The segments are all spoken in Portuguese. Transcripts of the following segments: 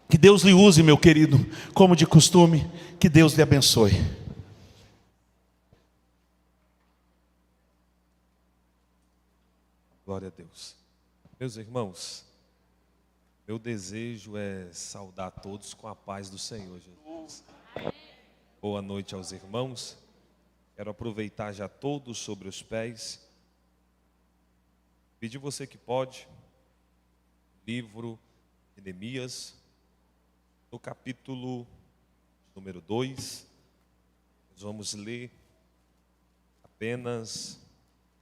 Que Deus lhe use, meu querido, como de costume. Que Deus lhe abençoe. Glória a Deus. Meus irmãos, meu desejo é saudar todos com a paz do Senhor Jesus. Boa noite aos irmãos. Quero aproveitar já todos sobre os pés. Pedir você que pode, livro de Neemias, no capítulo número 2, nós vamos ler apenas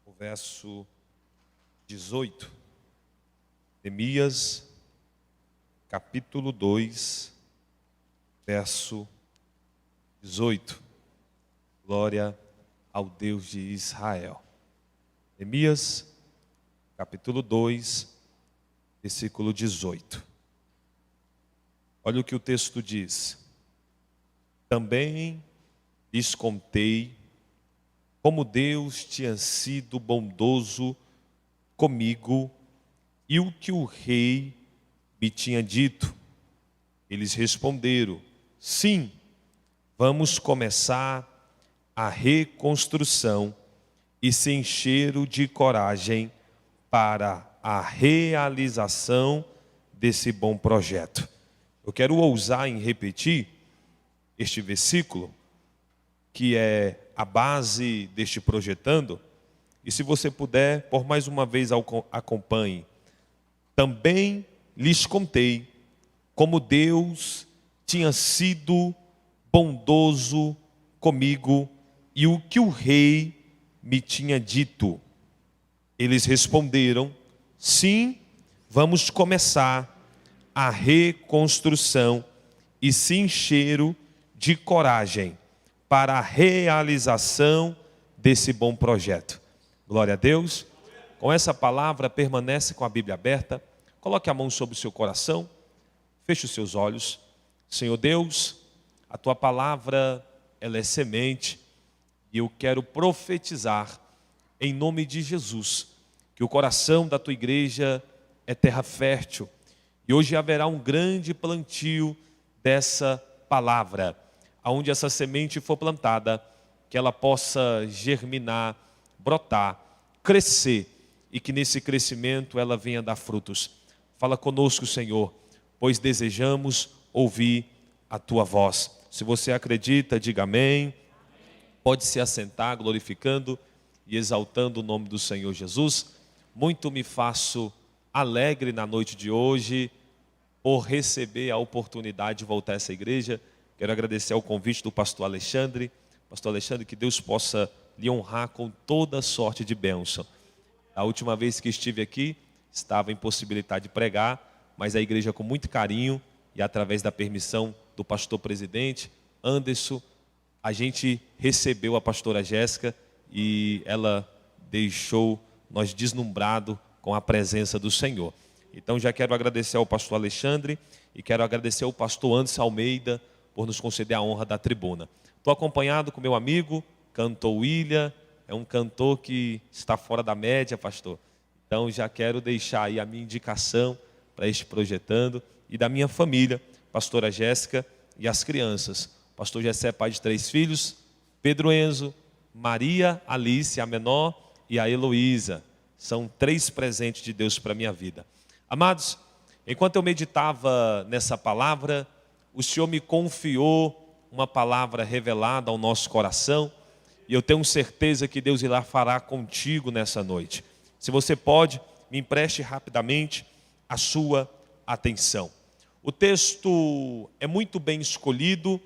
o verso 18. Neemias, capítulo 2, verso 18. Glória ao Deus de Israel. Neemias, capítulo 2, versículo 18. Olha o que o texto diz. Também lhes contei como Deus tinha sido bondoso comigo e o que o rei me tinha dito. Eles responderam: sim, vamos começar a reconstrução, e se encheram de coragem para a realização desse bom projeto. Eu quero ousar em repetir este versículo, que é a base deste projetando, e se você puder, por mais uma vez acompanhe. Também lhes contei como Deus tinha sido bondoso comigo e o que o rei me tinha dito. Eles responderam: sim, vamos começar a reconstrução, e se encheram de coragem para a realização desse bom projeto. Glória a Deus. Com essa palavra, permanece com a Bíblia aberta, coloque a mão sobre o seu coração, feche os seus olhos. Senhor Deus, a tua palavra, ela é semente, e eu quero profetizar em nome de Jesus, que o coração da tua igreja é terra fértil, e hoje haverá um grande plantio dessa palavra, aonde essa semente for plantada, que ela possa germinar, brotar, crescer, e que nesse crescimento ela venha dar frutos. Fala conosco, Senhor, pois desejamos ouvir a tua voz. Se você acredita, diga amém. Pode se assentar, glorificando e exaltando o nome do Senhor Jesus. Muito me faço alegre na noite de hoje por receber a oportunidade de voltar a essa igreja. Quero agradecer ao convite do pastor Alexandre. Pastor Alexandre, que Deus possa lhe honrar com toda sorte de bênção. A última vez que estive aqui, estava impossibilitado de pregar, mas a igreja com muito carinho e através da permissão do pastor presidente, Anderson, a gente recebeu a pastora Jéssica e ela deixou nós deslumbrados com a presença do Senhor. Então já quero agradecer ao pastor Alexandre e quero agradecer ao pastor Anderson Almeida por nos conceder a honra da tribuna. Estou acompanhado com meu amigo, cantor William, é um cantor que está fora da média, pastor. Então já quero deixar aí a minha indicação para este projetando e da minha família, pastora Jéssica e as crianças. Pastor Jessé é pai de 3 filhos, Pedro Enzo, Maria Alice, a menor, e a Heloísa. São 3 presentes de Deus para a minha vida. Amados, enquanto eu meditava nessa palavra, o Senhor me confiou uma palavra revelada ao nosso coração, e eu tenho certeza que Deus irá fará contigo nessa noite. Se você pode, me empreste rapidamente a sua atenção. O texto é muito bem escolhido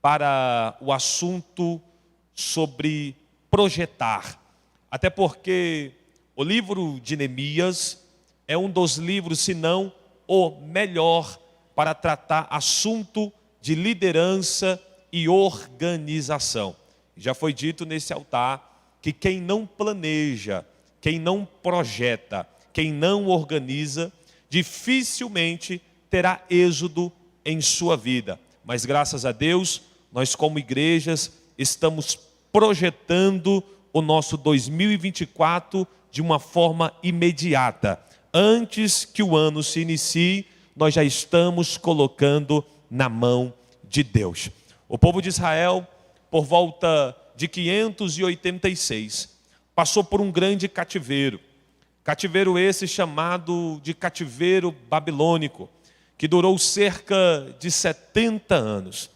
para o assunto sobre projetar. Até porque o livro de Neemias é um dos livros, se não o melhor, para tratar assunto de liderança e organização. Já foi dito nesse altar que quem não planeja, quem não projeta, quem não organiza, dificilmente terá êxodo em sua vida. Mas graças a Deus, nós como igrejas estamos projetando o nosso 2024 de uma forma imediata. Antes que o ano se inicie, nós já estamos colocando na mão de Deus. O povo de Israel, por volta de 586, passou por um grande cativeiro. Cativeiro esse chamado de cativeiro babilônico, que durou cerca de 70 anos.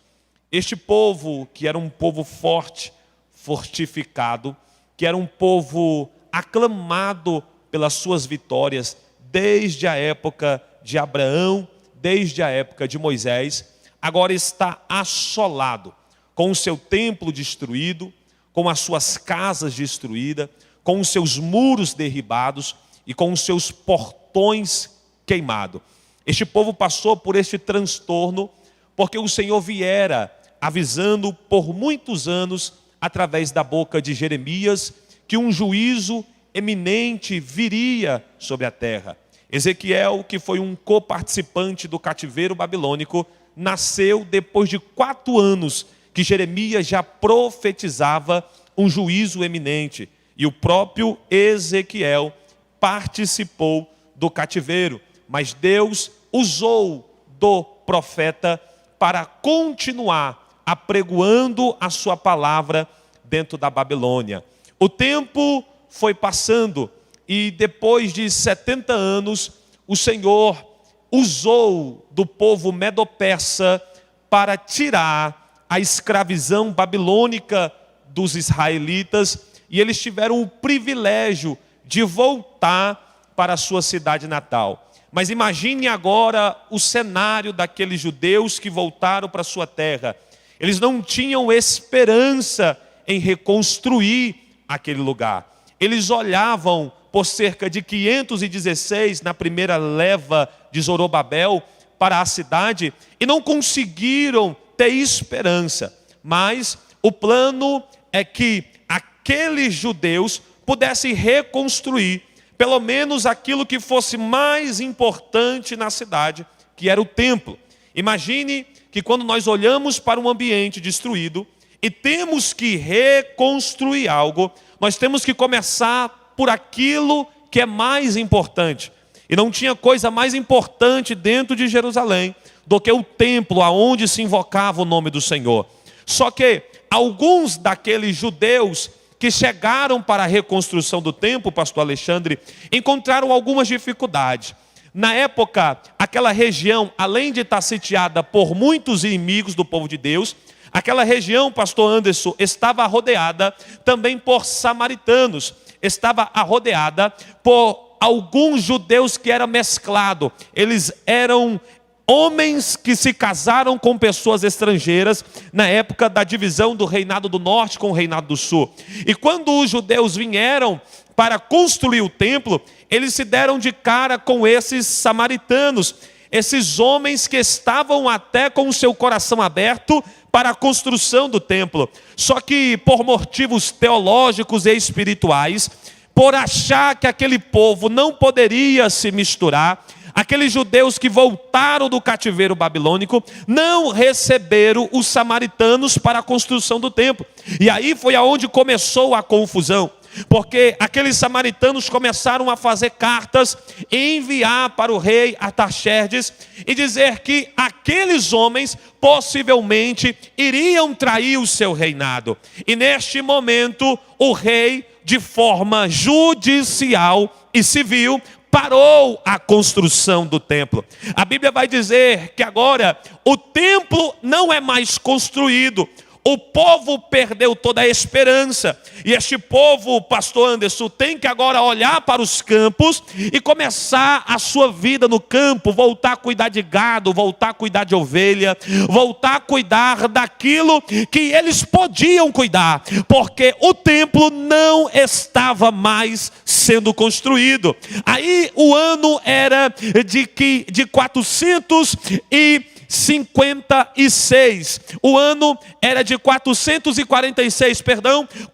Este povo, que era um povo forte, fortificado, que era um povo aclamado pelas suas vitórias, desde a época de Abraão, desde a época de Moisés, agora está assolado, com o seu templo destruído, com as suas casas destruídas, com os seus muros derribados e com os seus portões queimados. Este povo passou por este transtorno porque o Senhor viera avisando por muitos anos, através da boca de Jeremias, que um juízo eminente viria sobre a terra. Ezequiel, que foi um coparticipante do cativeiro babilônico, nasceu depois de 4 anos que Jeremias já profetizava um juízo eminente. E o próprio Ezequiel participou do cativeiro. Mas Deus usou do profeta para continuar apregoando a sua palavra dentro da Babilônia. O tempo foi passando e depois de 70 anos, o Senhor usou do povo medo-persa para tirar a escravidão babilônica dos israelitas, e eles tiveram o privilégio de voltar para a sua cidade natal. Mas imagine agora o cenário daqueles judeus que voltaram para a sua terra. Eles não tinham esperança em reconstruir aquele lugar. Eles olhavam por cerca de 516, na primeira leva de Zorobabel, para a cidade, e não conseguiram ter esperança. Mas o plano é que aqueles judeus pudessem reconstruir pelo menos aquilo que fosse mais importante na cidade, que era o templo. Imagine que quando nós olhamos para um ambiente destruído e temos que reconstruir algo, nós temos que começar por aquilo que é mais importante. E não tinha coisa mais importante dentro de Jerusalém do que o templo aonde se invocava o nome do Senhor. Só que alguns daqueles judeus que chegaram para a reconstrução do templo, pastor Alexandre, encontraram algumas dificuldades. Na época, aquela região, além de estar sitiada por muitos inimigos do povo de Deus, aquela região, pastor Anderson, estava rodeada também por samaritanos, estava rodeada por alguns judeus que eram mesclados. Eles eram homens que se casaram com pessoas estrangeiras na época da divisão do reinado do norte com o reinado do sul. E quando os judeus vieram para construir o templo, eles se deram de cara com esses samaritanos, esses homens que estavam até com o seu coração aberto para a construção do templo. Só que por motivos teológicos e espirituais, por achar que aquele povo não poderia se misturar, aqueles judeus que voltaram do cativeiro babilônico não receberam os samaritanos para a construção do templo. E aí foi aonde começou a confusão, porque aqueles samaritanos começaram a fazer cartas e enviar para o rei Artaxerxes e dizer que aqueles homens possivelmente iriam trair o seu reinado. E neste momento o rei, de forma judicial e civil, parou a construção do templo. A Bíblia vai dizer que agora o templo não é mais construído. O povo perdeu toda a esperança. E este povo, pastor Anderson, tem que agora olhar para os campos e começar a sua vida no campo, voltar a cuidar de gado, voltar a cuidar de ovelha, voltar a cuidar daquilo que eles podiam cuidar, porque o templo não estava mais sendo construído. Aí o ano era de 456. O ano era de 446,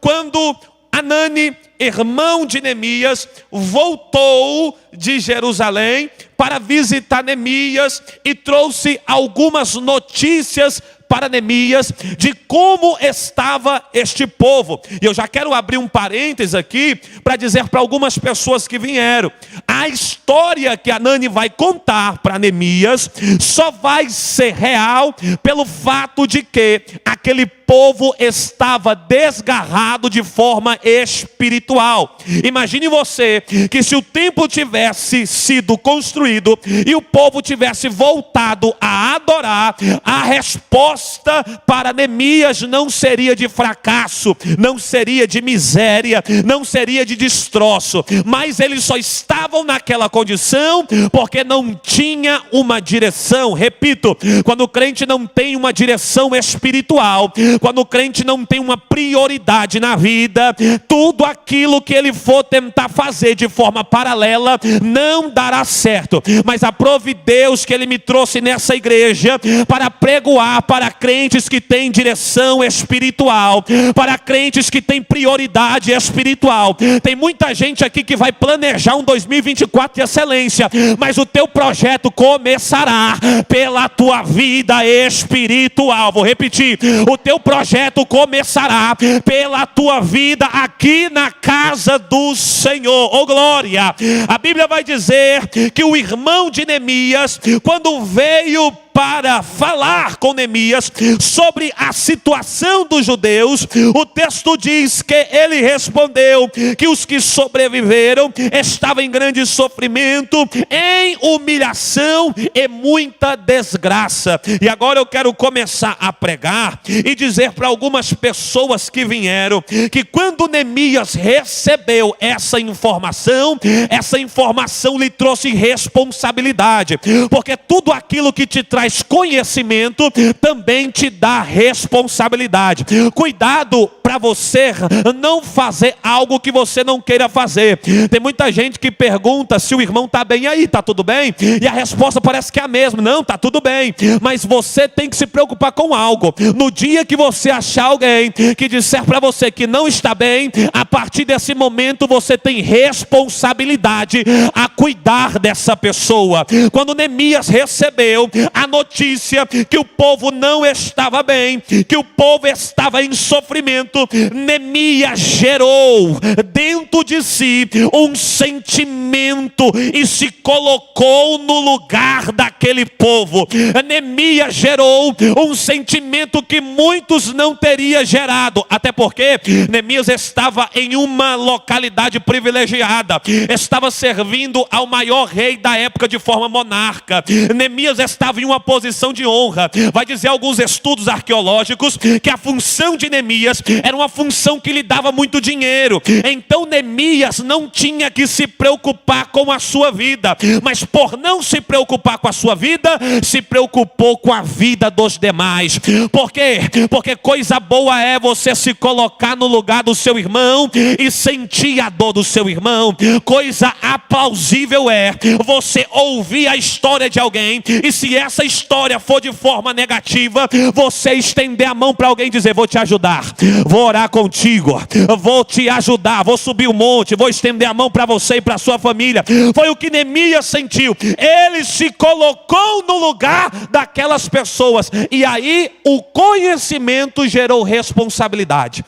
quando Anani, irmão de Neemias, voltou de Jerusalém para visitar Neemias e trouxe algumas notícias para Neemias de como estava este povo. E eu já quero abrir um parênteses aqui para dizer para algumas pessoas que vieram: a história que Anani vai contar para Neemias só vai ser real pelo fato de que aquele povo estava desgarrado de forma espiritual. Imagine você que se o templo tivesse sido construído e o povo tivesse voltado a adorar, a resposta para Neemias não seria de fracasso, não seria de miséria, não seria de destroço, mas eles só estavam naquela condição porque não tinha uma direção. Repito, quando o crente não tem uma direção espiritual, quando o crente não tem uma prioridade na vida, tudo aquilo que ele for tentar fazer de forma paralela não dará certo. Mas aprove Deus que Ele me trouxe nessa igreja para pregoar para crentes que têm direção espiritual, para crentes que têm prioridade espiritual. Tem muita gente aqui que vai planejar um 2024 de excelência, mas o teu projeto começará pela tua vida espiritual. Vou repetir: o teu projeto começará pela tua vida aqui na casa do Senhor. Oh glória! A Bíblia vai dizer que o irmão de Neemias, quando veio para falar com Neemias sobre a situação dos judeus, o texto diz que ele respondeu que os que sobreviveram estavam em grande sofrimento, em humilhação e muita desgraça. E agora eu quero começar a pregar e dizer para algumas pessoas que vieram que quando Neemias recebeu essa informação lhe trouxe responsabilidade, porque tudo aquilo que te traz conhecimento também te dá responsabilidade. Cuidado para você não fazer algo que você não queira fazer. Tem muita gente que pergunta se o irmão está bem. E aí, está tudo bem? E a resposta parece que é a mesma: não, está tudo bem. Mas você tem que se preocupar com algo. No dia que você achar alguém que disser para você que não está bem, a partir desse momento você tem responsabilidade a cuidar dessa pessoa. Quando Neemias recebeu a notícia que o povo não estava bem, que o povo estava em sofrimento, Neemias gerou dentro de si um sentimento e se colocou no lugar daquele povo. Neemias gerou um sentimento que muitos não teriam gerado, até porque Neemias estava em uma localidade privilegiada, estava servindo ao maior rei da época de forma monarca. Neemias estava em uma posição de honra. Vai dizer alguns estudos arqueológicos que a função de Neemias era uma função que lhe dava muito dinheiro. Então Neemias não tinha que se preocupar com a sua vida, mas por não se preocupar com a sua vida, se preocupou com a vida dos demais. Por quê? Porque coisa boa é você se colocar no lugar do seu irmão e sentir a dor do seu irmão. Coisa aplausível é você ouvir a história de alguém e, se essa história for de forma negativa, você estender a mão para alguém e dizer: vou te ajudar, vou orar contigo, vou te ajudar, vou subir o monte, vou estender a mão para você e para a sua família. Foi o que Neemias sentiu. Ele se colocou no lugar daquelas pessoas, e aí o conhecimento gerou responsabilidade.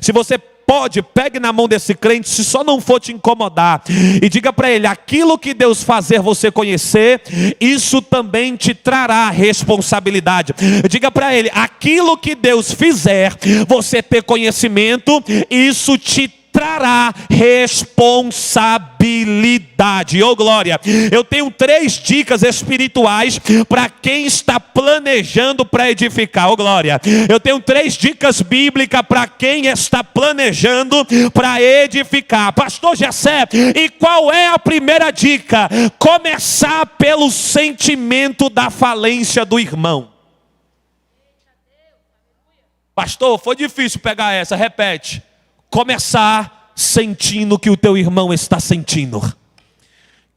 Se você pode, pegue na mão desse crente, se só não for te incomodar, e diga para ele: aquilo que Deus fazer você conhecer, isso também te trará responsabilidade. Diga para ele: aquilo que Deus fizer você ter conhecimento, isso te trará responsabilidade. Oh glória! Eu tenho 3 dicas espirituais para quem está planejando para edificar. Oh glória! Eu tenho 3 dicas bíblicas para quem está planejando para edificar. Pastor Gessé, e qual é a primeira dica? Começar pelo sentimento da falência do irmão. Pastor, foi difícil pegar essa. Repete. Começar sentindo o que o teu irmão está sentindo.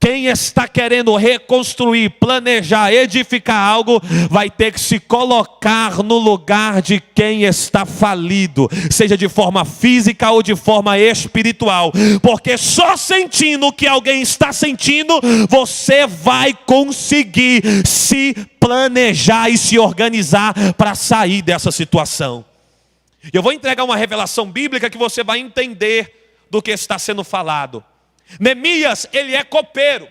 Quem está querendo reconstruir, planejar, edificar algo, vai ter que se colocar no lugar de quem está falido, seja de forma física ou de forma espiritual, porque só sentindo o que alguém está sentindo, você vai conseguir se planejar e se organizar para sair dessa situação. Eu vou entregar uma revelação bíblica que você vai entender do que está sendo falado. Neemias, ele é copeiro.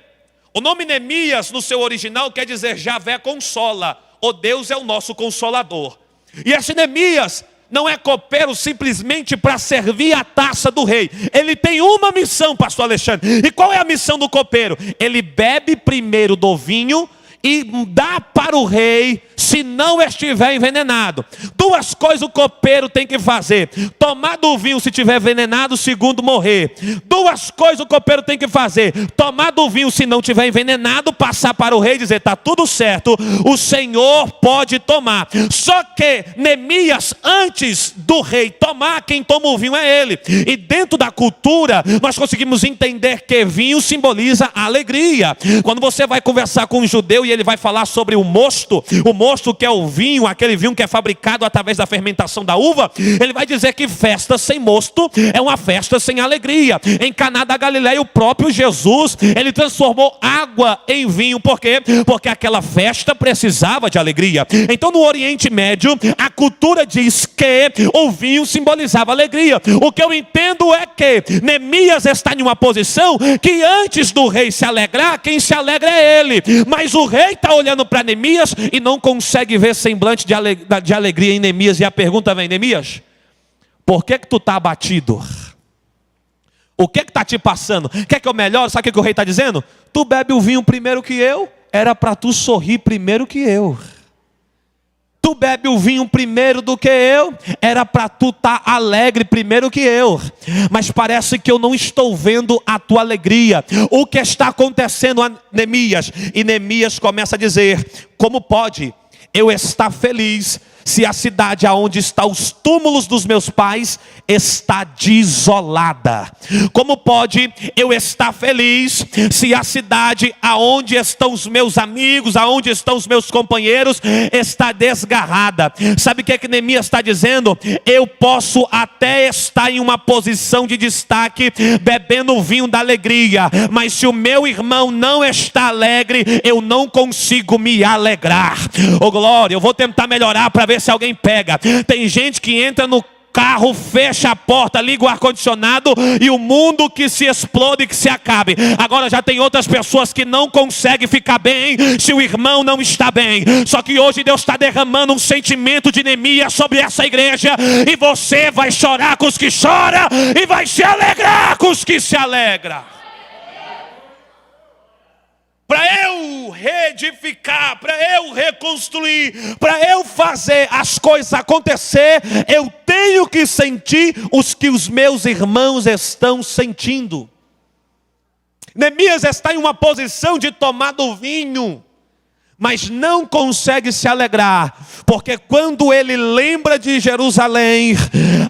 O nome Neemias, no seu original, quer dizer Javé consola. O Deus é o nosso consolador. E esse Neemias não é copeiro simplesmente para servir a taça do rei. Ele tem uma missão, pastor Alexandre. E qual é a missão do copeiro? Ele bebe primeiro do vinho e dá para o rei, se não estiver envenenado. Duas coisas o copeiro tem que fazer: tomar do vinho se estiver envenenado, segundo morrer. Duas coisas o copeiro tem que fazer: tomar do vinho se não estiver envenenado, passar para o rei e dizer, está tudo certo, o Senhor pode tomar. Só que Neemias, antes do rei tomar, quem toma o vinho é ele. E dentro da cultura, nós conseguimos entender que vinho simboliza alegria. Quando você vai conversar com um judeu e ele vai falar sobre o mosto que é o vinho, aquele vinho que é fabricado através da fermentação da uva, ele vai dizer que festa sem mosto é uma festa sem alegria. Em Caná da Galileia, o próprio Jesus, ele transformou água em vinho. Por quê? Porque aquela festa precisava de alegria. Então no Oriente Médio, a cultura diz que o vinho simbolizava alegria. O que eu entendo é que Neemias está em uma posição que antes do rei se alegrar, quem se alegra é ele. Mas o rei está olhando para Neemias e não consegue ver semblante de alegria em Neemias. E a pergunta vem: Neemias, por que tu está abatido? O que está te passando? Quer que eu melhore? Sabe o que o rei está dizendo? Tu bebe o vinho primeiro que eu, era para tu sorrir primeiro que eu. Tu bebe o vinho primeiro do que eu, era para tu estar alegre primeiro que eu. Mas parece que eu não estou vendo a tua alegria. O que está acontecendo a Neemias? E Neemias começa a dizer: como pode eu estar feliz se a cidade aonde estão os túmulos dos meus pais está desolada? Como pode eu estar feliz se a cidade aonde estão os meus amigos, aonde estão os meus companheiros, está desgarrada? Sabe o que Neemias está dizendo? Eu posso até estar em uma posição de destaque, bebendo o vinho da alegria, mas se o meu irmão não está alegre, eu não consigo me alegrar. Ô glória, eu vou tentar melhorar para ver se alguém pega. Tem gente que entra no carro, fecha a porta, liga o ar-condicionado e o mundo que se explode, que se acabe. Agora já tem outras pessoas que não conseguem ficar bem se o irmão não está bem. Só que hoje Deus está derramando um sentimento de Neemias sobre essa igreja, e você vai chorar com os que choram e vai se alegrar com os que se alegram. Para eu reedificar, para eu reconstruir, para eu fazer as coisas acontecer, eu tenho que sentir os que os meus irmãos estão sentindo. Neemias está em uma posição de tomar do vinho, mas não consegue se alegrar, porque quando ele lembra de Jerusalém,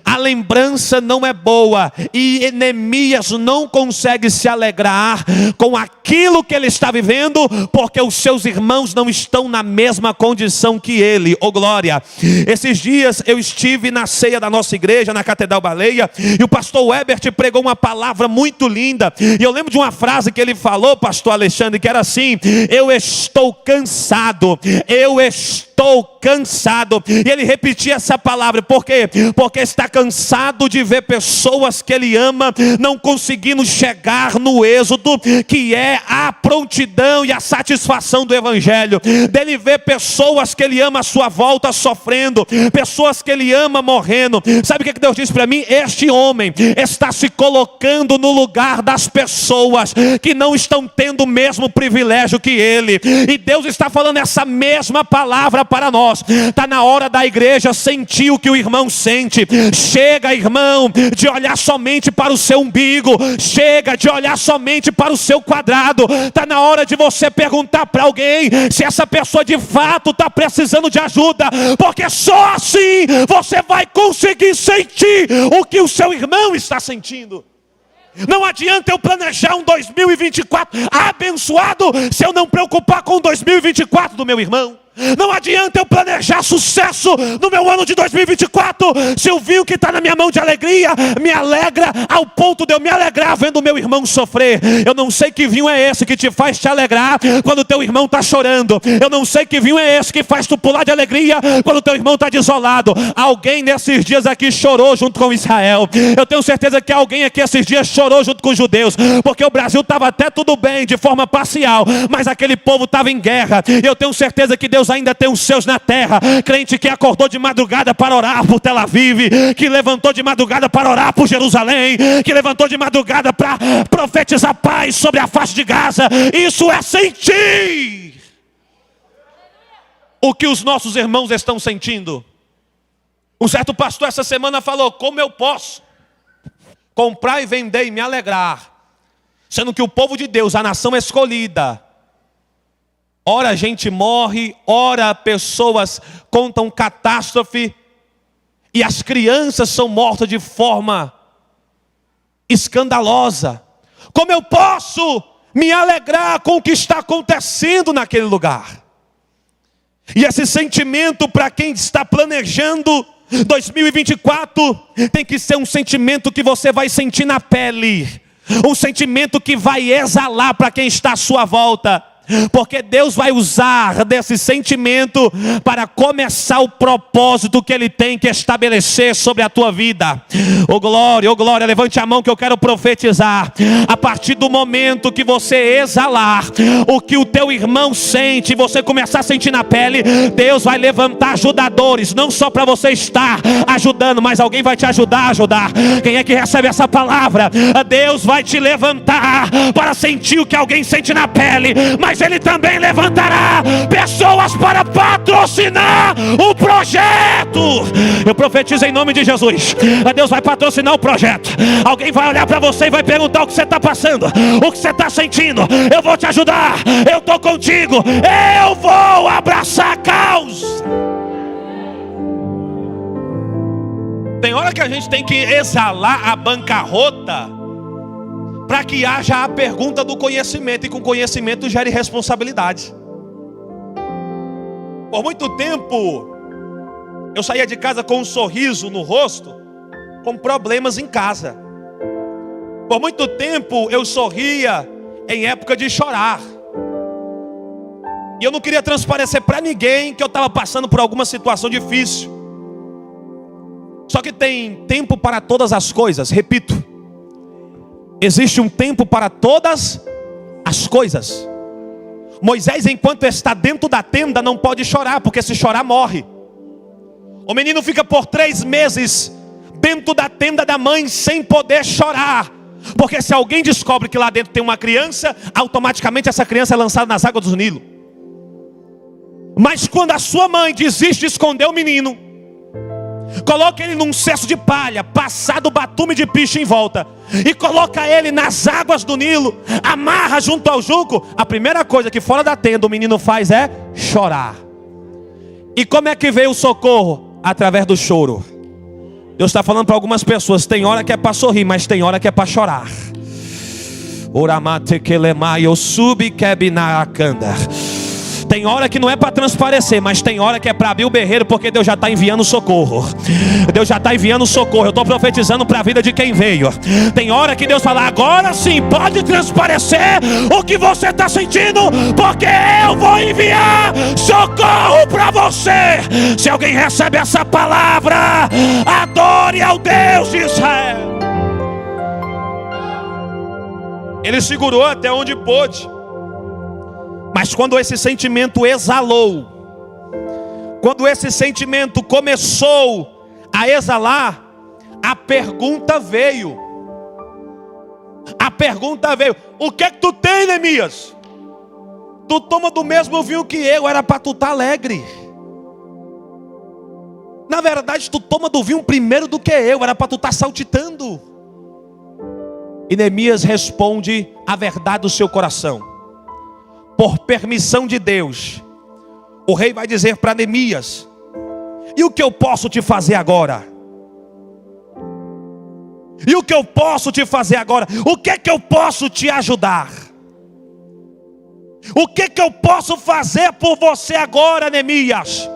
a lembrança não é boa, e Neemias não consegue se alegrar com aquilo que ele está vivendo, porque os seus irmãos não estão na mesma condição que ele. Oh glória! Esses dias eu estive na ceia da nossa igreja, na Catedral Baleia, e o pastor Webert pregou uma palavra muito linda, e eu lembro de uma frase que ele falou, pastor Alexandre, que era assim: eu estou cansado, eu estou cansado. E ele repetia essa palavra, por quê? Porque está cansado de ver pessoas que ele ama não conseguindo chegar no êxodo, que é a prontidão e a satisfação do evangelho. Dele ver pessoas que ele ama à sua volta sofrendo, pessoas que ele ama morrendo. Sabe o que Deus disse para mim? Este homem está se colocando no lugar das pessoas que não estão tendo o mesmo privilégio que ele, e Deus está falando essa mesma palavra para nós. Está na hora da igreja sentir o que o irmão sente. Chega, irmão, de olhar somente para o seu umbigo. Chega de olhar somente para o seu quadrado. Está na hora de você perguntar para alguém se essa pessoa de fato está precisando de ajuda, porque só assim você vai conseguir sentir o que o seu irmão está sentindo. Não adianta eu planejar um 2024 abençoado se eu não preocupar com o 2024 do meu irmão. Não adianta eu planejar sucesso no meu ano de 2024 se o vinho que está na minha mão de alegria me alegra ao ponto de eu me alegrar vendo o meu irmão sofrer. Eu não sei que vinho é esse que te faz te alegrar quando o teu irmão está chorando. Eu não sei que vinho é esse que faz tu pular de alegria quando o teu irmão está desolado. Alguém nesses dias aqui chorou junto com Israel. Eu tenho certeza que alguém aqui esses dias chorou junto com os judeus, porque o Brasil estava até tudo bem de forma parcial, mas aquele povo estava em guerra. E eu tenho certeza que Deus ainda tem os seus na terra. Crente que acordou de madrugada para orar por Tel Aviv, que levantou de madrugada para orar por Jerusalém, que levantou de madrugada para profetizar paz sobre a face de Gaza. Isso é sentir o que os nossos irmãos estão sentindo. Um certo pastor essa semana falou: como eu posso comprar e vender e me alegrar, sendo que o povo de Deus, a nação escolhida, ora a gente morre, ora pessoas contam catástrofe, e as crianças são mortas de forma escandalosa. Como eu posso me alegrar com o que está acontecendo naquele lugar? E esse sentimento, para quem está planejando 2024, tem que ser um sentimento que você vai sentir na pele, um sentimento que vai exalar para quem está à sua volta. Porque Deus vai usar desse sentimento para começar o propósito que Ele tem que estabelecer sobre a tua vida. Oh glória, levante a mão que eu quero profetizar. A partir do momento que você exalar o que o teu irmão sente, você começar a sentir na pele, Deus vai levantar ajudadores, não só para você estar ajudando, mas alguém vai te ajudar a ajudar. Quem é que recebe essa palavra? Deus vai te levantar para sentir o que alguém sente na pele, mas Ele também levantará pessoas para patrocinar o projeto. Eu profetizo em nome de Jesus. Deus vai patrocinar o projeto. Alguém vai olhar para você e vai perguntar o que você está passando, o que você está sentindo. Eu vou te ajudar, eu estou contigo, eu vou abraçar a causa. Tem hora que a gente tem que exalar a bancarrota para que haja a pergunta do conhecimento, e com conhecimento gere responsabilidade. Por muito tempo eu saía de casa com um sorriso no rosto, com problemas em casa. Por muito tempo eu sorria em época de chorar, e eu não queria transparecer para ninguém que eu estava passando por alguma situação difícil. Só que tem tempo para todas as coisas, repito. Existe um tempo para todas as coisas. Moisés, enquanto está dentro da tenda, não pode chorar, porque se chorar morre. O menino fica por 3 meses dentro da tenda da mãe sem poder chorar, porque se alguém descobre que lá dentro tem uma criança, automaticamente essa criança é lançada nas águas do Nilo. Mas quando a sua mãe desiste de esconder o menino, coloca ele num cesto de palha, passado batume de piche em volta, e coloca ele nas águas do Nilo, amarra junto ao junco, a primeira coisa que fora da tenda o menino faz é chorar. E como é que veio o socorro? Através do choro. Deus está falando para algumas pessoas: tem hora que é para sorrir, mas tem hora que é para chorar. Tem hora que não é para transparecer, mas tem hora que é para abrir o berreiro, porque Deus já está enviando socorro. Deus já está enviando socorro. Eu estou profetizando para a vida de quem veio. Tem hora que Deus fala: agora sim, pode transparecer o que você está sentindo, porque eu vou enviar socorro para você. Se alguém recebe essa palavra, adore ao Deus de Israel. Ele segurou até onde pôde. Mas quando esse sentimento exalou, quando esse sentimento começou a exalar, a pergunta veio. A pergunta veio: o que é que tu tem, Neemias? Tu toma do mesmo vinho que eu, era para tu estar alegre. Na verdade, tu toma do vinho primeiro do que eu, era para tu estar saltitando. E Neemias responde a verdade do seu coração. Por permissão de Deus, o rei vai dizer para Neemias: e o que eu posso te fazer agora? E o que eu posso te fazer agora? O que é que eu posso te ajudar? O que é que eu posso fazer por você agora, Neemias?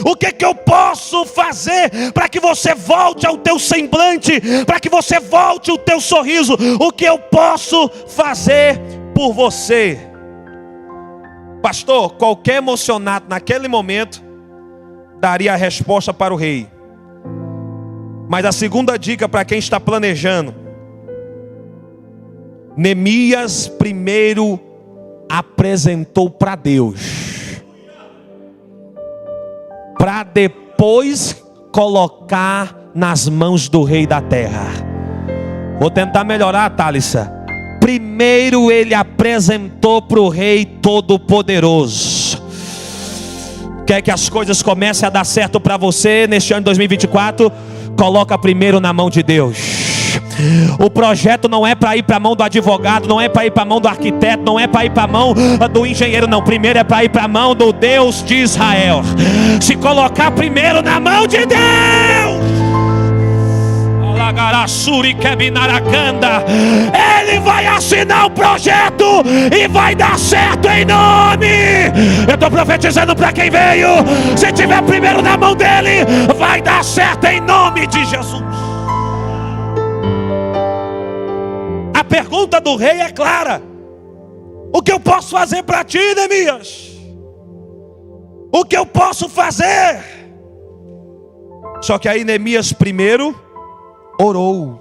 O que é que eu posso fazer para que você volte ao teu semblante, para que você volte ao teu sorriso? O que eu posso fazer por você? Pastor, qualquer emocionado naquele momento daria a resposta para o rei. Mas a segunda dica para quem está planejando: Neemias primeiro apresentou para Deus, para depois colocar nas mãos do rei da terra. Vou tentar melhorar, Thalissa. Primeiro ele apresentou para o rei todo-poderoso. Quer que as coisas comecem a dar certo para você neste ano de 2024? Coloca primeiro na mão de Deus. O projeto não é para ir para a mão do advogado, não é para ir para a mão do arquiteto, não é para ir para a mão do engenheiro, não. Primeiro é para ir para a mão do Deus de Israel. Se colocar primeiro na mão de Deus, Ele vai assinar o projeto e vai dar certo em nome. Eu estou profetizando para quem veio. Se tiver primeiro na mão dele, vai dar certo em nome de Jesus. A pergunta do rei é clara: o que eu posso fazer para ti, Neemias? O que eu posso fazer? Só que aí Neemias primeiro orou,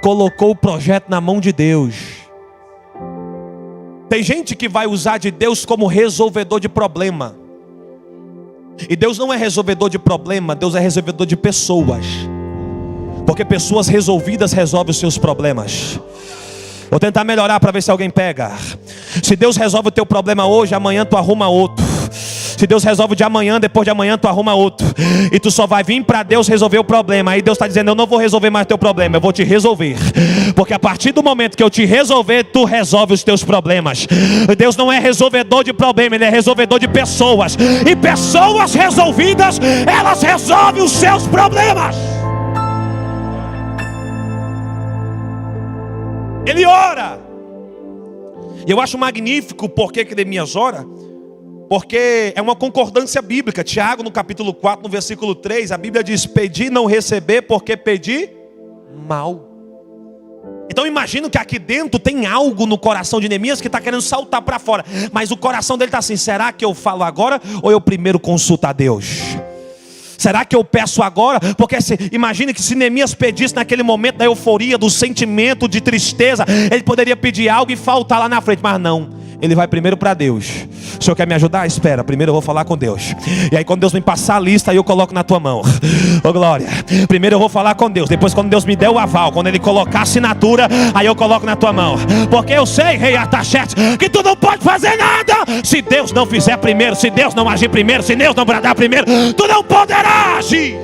colocou o projeto na mão de Deus. Tem gente que vai usar de Deus como resolvedor de problema, e Deus não é resolvedor de problema, Deus é resolvedor de pessoas. Porque pessoas resolvidas resolvem os seus problemas. Vou tentar melhorar para ver se alguém pega. Se Deus resolve o teu problema hoje, amanhã tu arruma outro. Se Deus resolve de amanhã, depois de amanhã tu arruma outro. E tu só vai vir para Deus resolver o problema. Aí Deus está dizendo: eu não vou resolver mais teu problema, eu vou te resolver. Porque a partir do momento que eu te resolver, tu resolve os teus problemas. Deus não é resolvedor de problema, Ele é resolvedor de pessoas. E pessoas resolvidas, elas resolvem os seus problemas. Ele ora. E eu acho magnífico porque Neemias ora, porque é uma concordância bíblica. Tiago, no capítulo 4, no versículo 3, a Bíblia diz: pedi não receber, porque pedi mal. Então imagino que aqui dentro tem algo no coração de Neemias que está querendo saltar para fora. Mas o coração dele está assim: será que eu falo agora ou eu primeiro consulto a Deus? Será que eu peço agora? Porque imagine que se Neemias pedisse naquele momento da euforia, do sentimento de tristeza, ele poderia pedir algo e faltar lá na frente. Mas não, ele vai primeiro para Deus. O Senhor quer me ajudar? Espera, primeiro eu vou falar com Deus. E aí quando Deus me passar a lista, aí eu coloco na tua mão. Ô glória. Primeiro eu vou falar com Deus. Depois quando Deus me der o aval, quando Ele colocar a assinatura, aí eu coloco na tua mão. Porque eu sei, rei Artaxerxes, que tu não pode fazer nada se Deus não fizer primeiro, se Deus não agir primeiro, se Deus não bradar primeiro, tu não poderá agir.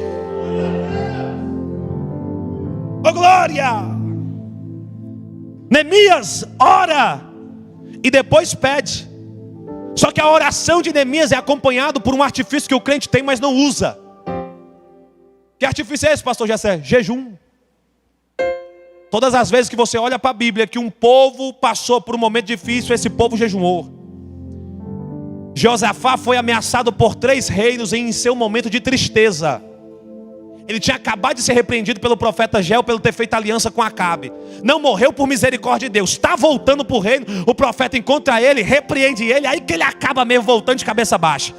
Ô glória. Neemias ora e depois pede. Só que a oração de Neemias é acompanhada por um artifício que o crente tem, mas não usa. Que artifício é esse, pastor Jessé? Jejum. Todas as vezes que você olha para a Bíblia que um povo passou por um momento difícil, esse povo jejuou. Josafá foi ameaçado por 3 reinos em seu momento de tristeza. Ele tinha acabado de ser repreendido pelo profeta Jeiel pelo ter feito aliança com Acabe. Não morreu por misericórdia de Deus. Está voltando para o reino. O profeta encontra ele, repreende ele. Aí que ele acaba mesmo voltando de cabeça baixa.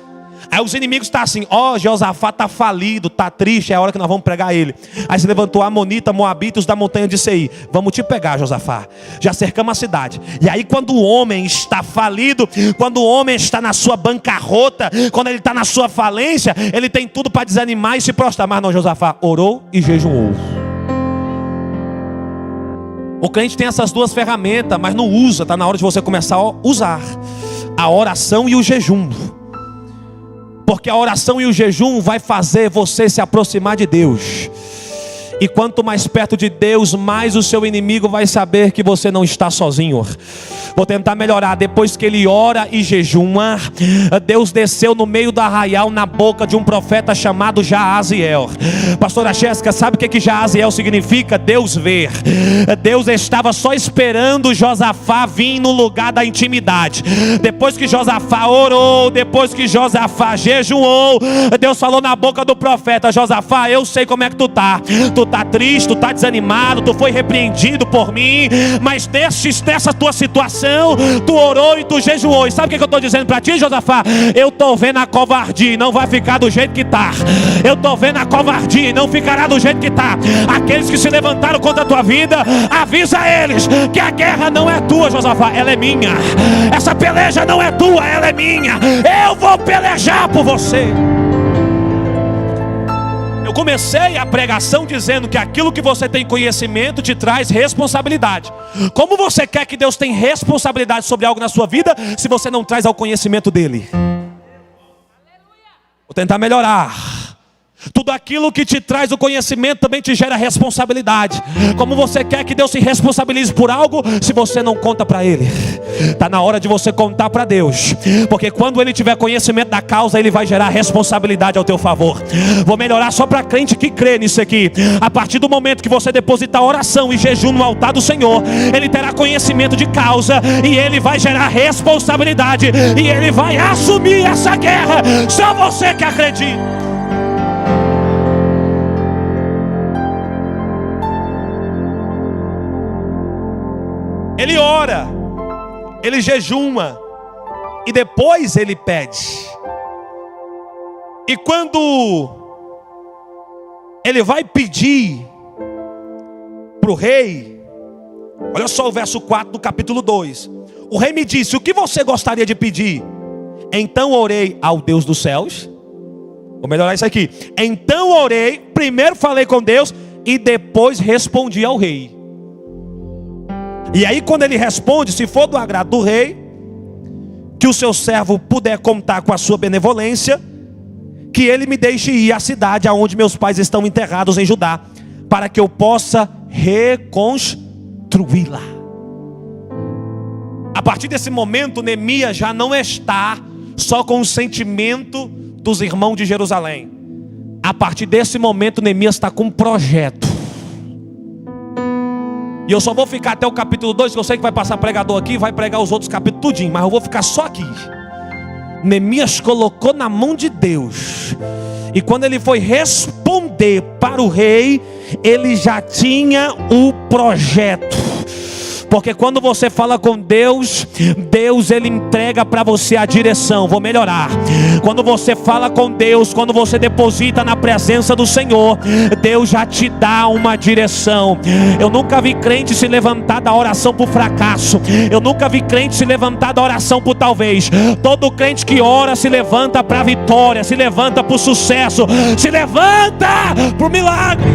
Aí os inimigos estão assim: Josafá está falido, está triste, é a hora que nós vamos pregar ele. Aí se levantou Amonita, Moabitas da montanha de Seir: vamos te pegar, Josafá. Já cercamos a cidade. E aí quando o homem está falido, quando o homem está na sua bancarrota, quando ele está na sua falência, ele tem tudo para desanimar e se prostrar. Mas não, Josafá orou e jejuou. O crente tem essas duas ferramentas, mas não usa. Está na hora de você começar a usar a oração e o jejum. Porque a oração e o jejum vai fazer você se aproximar de Deus. E quanto mais perto de Deus, mais o seu inimigo vai saber que você não está sozinho. Vou tentar melhorar. Depois que ele ora e jejuma, Deus desceu no meio do arraial na boca de um profeta chamado Jaaziel. Pastora Jéssica, sabe o que Jaaziel significa? Deus vê. Deus estava só esperando Josafá vir no lugar da intimidade. Depois que Josafá orou, depois que Josafá jejuou, Deus falou na boca do profeta: Josafá, eu sei como é que tu tá triste, tu tá desanimado, tu foi repreendido por mim, mas dessa tua situação, tu orou e tu jejuou. E sabe o que eu estou dizendo para ti, Josafá? Eu estou vendo a covardia e não vai ficar do jeito que está. Eu estou vendo a covardia e não ficará do jeito que está. Aqueles que se levantaram contra a tua vida, avisa eles que a guerra não é tua, Josafá, ela é minha. Essa peleja não é tua, ela é minha. Eu vou pelejar por você. Eu comecei a pregação dizendo que aquilo que você tem conhecimento te traz responsabilidade. Como você quer que Deus tenha responsabilidade sobre algo na sua vida se você não traz ao conhecimento dele? Vou tentar melhorar. Tudo aquilo que te traz o conhecimento também te gera responsabilidade. Como você quer que Deus se responsabilize por algo se você não conta para Ele? Está na hora de você contar para Deus, porque quando Ele tiver conhecimento da causa, Ele vai gerar responsabilidade ao teu favor. Vou melhorar só para crente que crê nisso aqui. A partir do momento que você depositar oração e jejum no altar do Senhor, Ele terá conhecimento de causa e Ele vai gerar responsabilidade e Ele vai assumir essa guerra. Só você que acredita. Ele ora, ele jejuma e depois ele pede. E quando ele vai pedir para o rei, olha só o verso 4 do capítulo 2. O rei me disse: o que você gostaria de pedir? Então orei ao Deus dos céus. Vou melhorar isso aqui. Então orei, primeiro falei com Deus e depois respondi ao rei. E aí quando ele responde, se for do agrado do rei, que o seu servo puder contar com a sua benevolência, que ele me deixe ir à cidade aonde meus pais estão enterrados em Judá, para que eu possa reconstruí-la. A partir desse momento, Neemias já não está só com o sentimento dos irmãos de Jerusalém. A partir desse momento, Neemias está com um projeto. E eu só vou ficar até o capítulo 2, que eu sei que vai passar pregador aqui e vai pregar os outros capítulos tudinho, mas eu vou ficar só aqui. Neemias colocou na mão de Deus. E quando ele foi responder para o rei, ele já tinha o projeto. Porque quando você fala com Deus, Deus ele entrega para você a direção. Vou melhorar. Quando você fala com Deus, quando você deposita na presença do Senhor, Deus já te dá uma direção. Eu nunca vi crente se levantar da oração por fracasso. Eu nunca vi crente se levantar da oração por talvez. Todo crente que ora se levanta para a vitória, se levanta para o sucesso, se levanta para o milagre.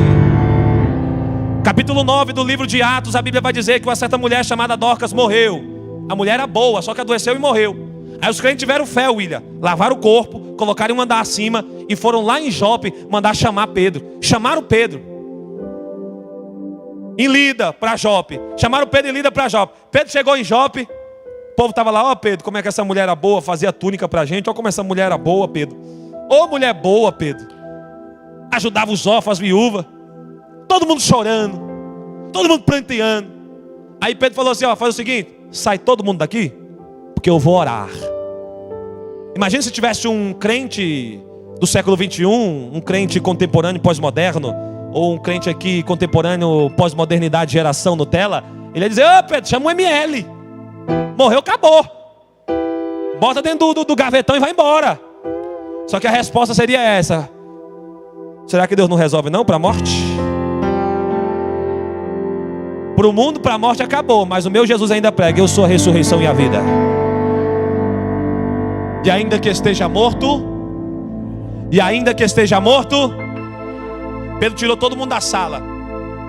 Capítulo 9 do livro de Atos, a Bíblia vai dizer que uma certa mulher chamada Dorcas morreu. A mulher era boa, só que adoeceu e morreu. Aí os crentes tiveram fé, William. Lavaram o corpo, colocaram um andar acima e foram lá em Jope mandar chamar Pedro. Chamaram Pedro em Lida para Jope. Chamaram Pedro em Lida para Jope. Pedro chegou em Jope. O povo estava lá: ó Pedro, como é que essa mulher era boa, fazia túnica para a gente. Ó como essa mulher era boa, Pedro. Ô mulher boa, Pedro. Ajudava os órfãos, as viúvas. Todo mundo chorando, todo mundo pranteando. Aí Pedro falou assim: ó, faz o seguinte, sai todo mundo daqui, porque eu vou orar. Imagina se tivesse um crente do século 21, um crente contemporâneo pós-moderno, ou um crente aqui contemporâneo pós-modernidade, geração Nutella. Ele ia dizer: ô Pedro, chama o ML. Morreu, acabou. Bota dentro do gavetão e vai embora. Só que a resposta seria essa: será que Deus não resolve não para a morte? Para o mundo, para a morte acabou, mas o meu Jesus ainda prega: eu sou a ressurreição e a vida. E ainda que esteja morto, Pedro tirou todo mundo da sala.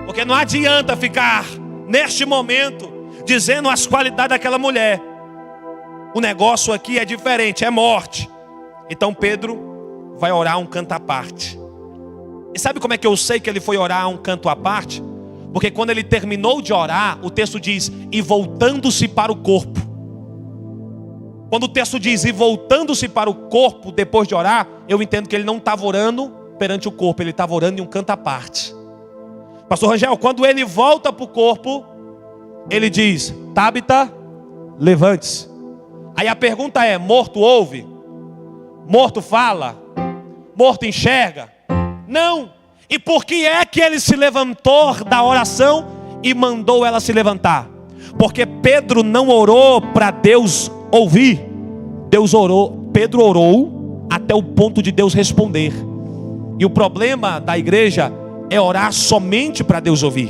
Porque não adianta ficar neste momento dizendo as qualidades daquela mulher. O negócio aqui é diferente, é morte. Então Pedro vai orar um canto à parte. E sabe como é que eu sei que ele foi orar um canto à parte? Porque quando ele terminou de orar, o texto diz, e voltando-se para o corpo. Quando o texto diz, e voltando-se para o corpo depois de orar, eu entendo que ele não estava orando perante o corpo, ele estava orando em um canto à parte. Pastor Rangel, quando ele volta para o corpo, ele diz, Tabita, levante-se. Aí a pergunta é, morto ouve? Morto fala? Morto enxerga? Não. E por que é que ele se levantou da oração e mandou ela se levantar? Porque Pedro não orou para Deus ouvir. Pedro orou até o ponto de Deus responder. E o problema da igreja é orar somente para Deus ouvir.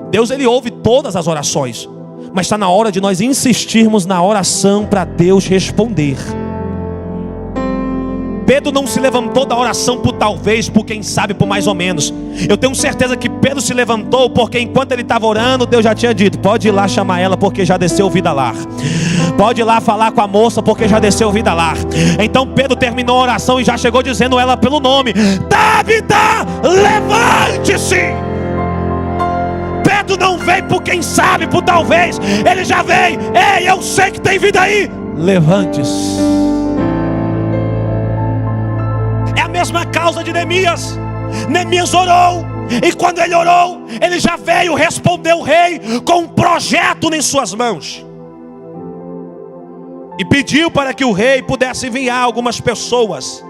Deus, ele ouve todas as orações, mas está na hora de nós insistirmos na oração para Deus responder. Pedro não se levantou da oração por talvez, por quem sabe, por mais ou menos. Eu tenho certeza que Pedro se levantou porque enquanto ele estava orando, Deus já tinha dito, pode ir lá chamar ela porque já desceu vida lá. Pode ir lá falar com a moça porque já desceu vida lá. Então Pedro terminou a oração e já chegou dizendo ela pelo nome, Tabita, levante-se. Pedro não veio por quem sabe, por talvez. Ele já veio, ei, eu sei que tem vida aí, levante-se. É a mesma causa de Neemias. Neemias orou, e quando ele orou, ele já veio responder o rei com um projeto em suas mãos. E pediu para que o rei pudesse enviar algumas pessoas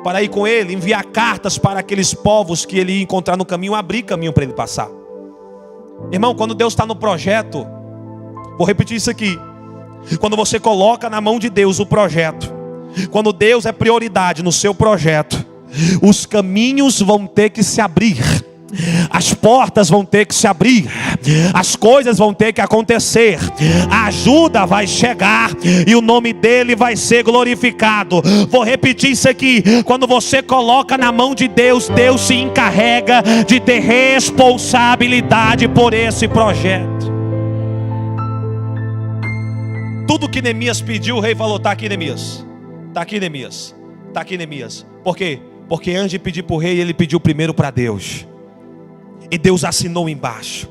para ir com ele, enviar cartas para aqueles povos que ele ia encontrar no caminho, abrir caminho para ele passar. Irmão, quando Deus está no projeto, vou repetir isso aqui, quando você coloca na mão de Deus o projeto, quando Deus é prioridade no seu projeto, os caminhos vão ter que se abrir, as portas vão ter que se abrir, as coisas vão ter que acontecer, a ajuda vai chegar e o nome dele vai ser glorificado. Vou repetir isso aqui, quando você coloca na mão de Deus, Deus se encarrega de ter responsabilidade por esse projeto. Tudo que Neemias pediu, o rei falou, está aqui Neemias, está aqui Neemias, está aqui Neemias. Por quê? Porque antes de pedir para o rei, ele pediu primeiro para Deus, e Deus assinou embaixo.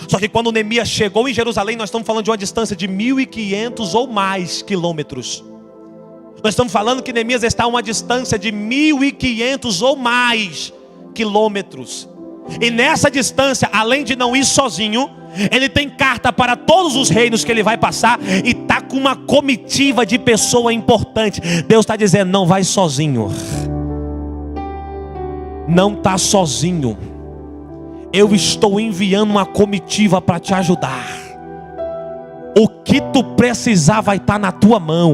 Só que quando Neemias chegou em Jerusalém, nós estamos falando de uma distância de 1.500 ou mais quilômetros. Nós estamos falando que Neemias está a uma distância de 1.500 ou mais quilômetros. E nessa distância, além de não ir sozinho, ele tem carta para todos os reinos que ele vai passar, e está com uma comitiva de pessoa importante. Deus está dizendo, não vai sozinho, não está sozinho, eu estou enviando uma comitiva para te ajudar. O que tu precisar vai estar na tua mão.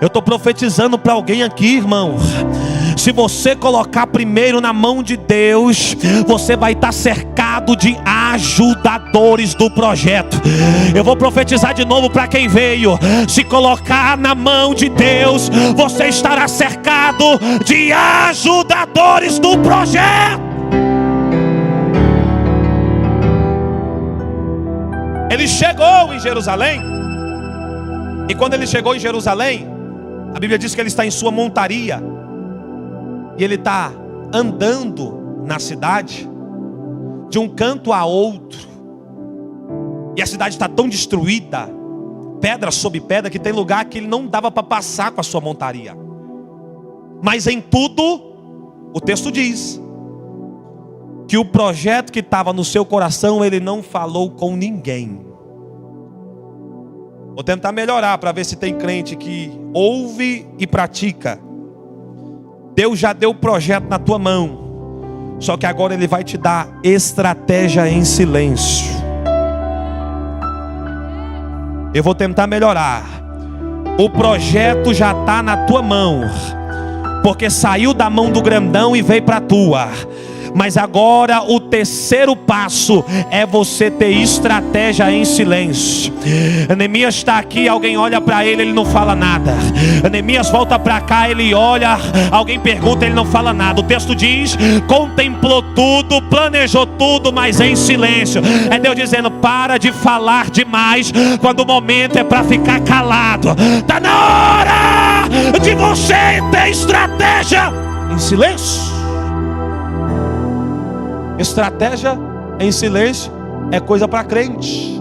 Eu estou profetizando para alguém aqui, irmão. Se você colocar primeiro na mão de Deus, você vai estar cercado de ajudadores do projeto. Eu vou profetizar de novo para quem veio. Se colocar na mão de Deus, você estará cercado de ajudadores do projeto. Ele chegou em Jerusalém, e quando ele chegou em Jerusalém, a Bíblia diz que ele está em sua montaria, e ele está andando na cidade, de um canto a outro, e a cidade está tão destruída, pedra sobre pedra, que tem lugar que ele não dava para passar com a sua montaria. Mas em tudo, o texto diz que o projeto que estava no seu coração, ele não falou com ninguém. Vou tentar melhorar para ver se tem crente que ouve e pratica. Deus já deu o projeto na tua mão, só que agora ele vai te dar estratégia em silêncio. Eu vou tentar melhorar. O projeto já está na tua mão, porque saiu da mão do grandão e veio para a tua. Mas agora o terceiro passo é você ter estratégia em silêncio. Neemias está aqui, alguém olha para ele, ele não fala nada. Neemias volta para cá, ele olha, alguém pergunta, ele não fala nada. O texto diz, contemplou tudo, planejou tudo, mas em silêncio. É Deus dizendo, para de falar demais, quando o momento é para ficar calado. Está na hora de você ter estratégia em silêncio. Estratégia em silêncio é coisa para crente.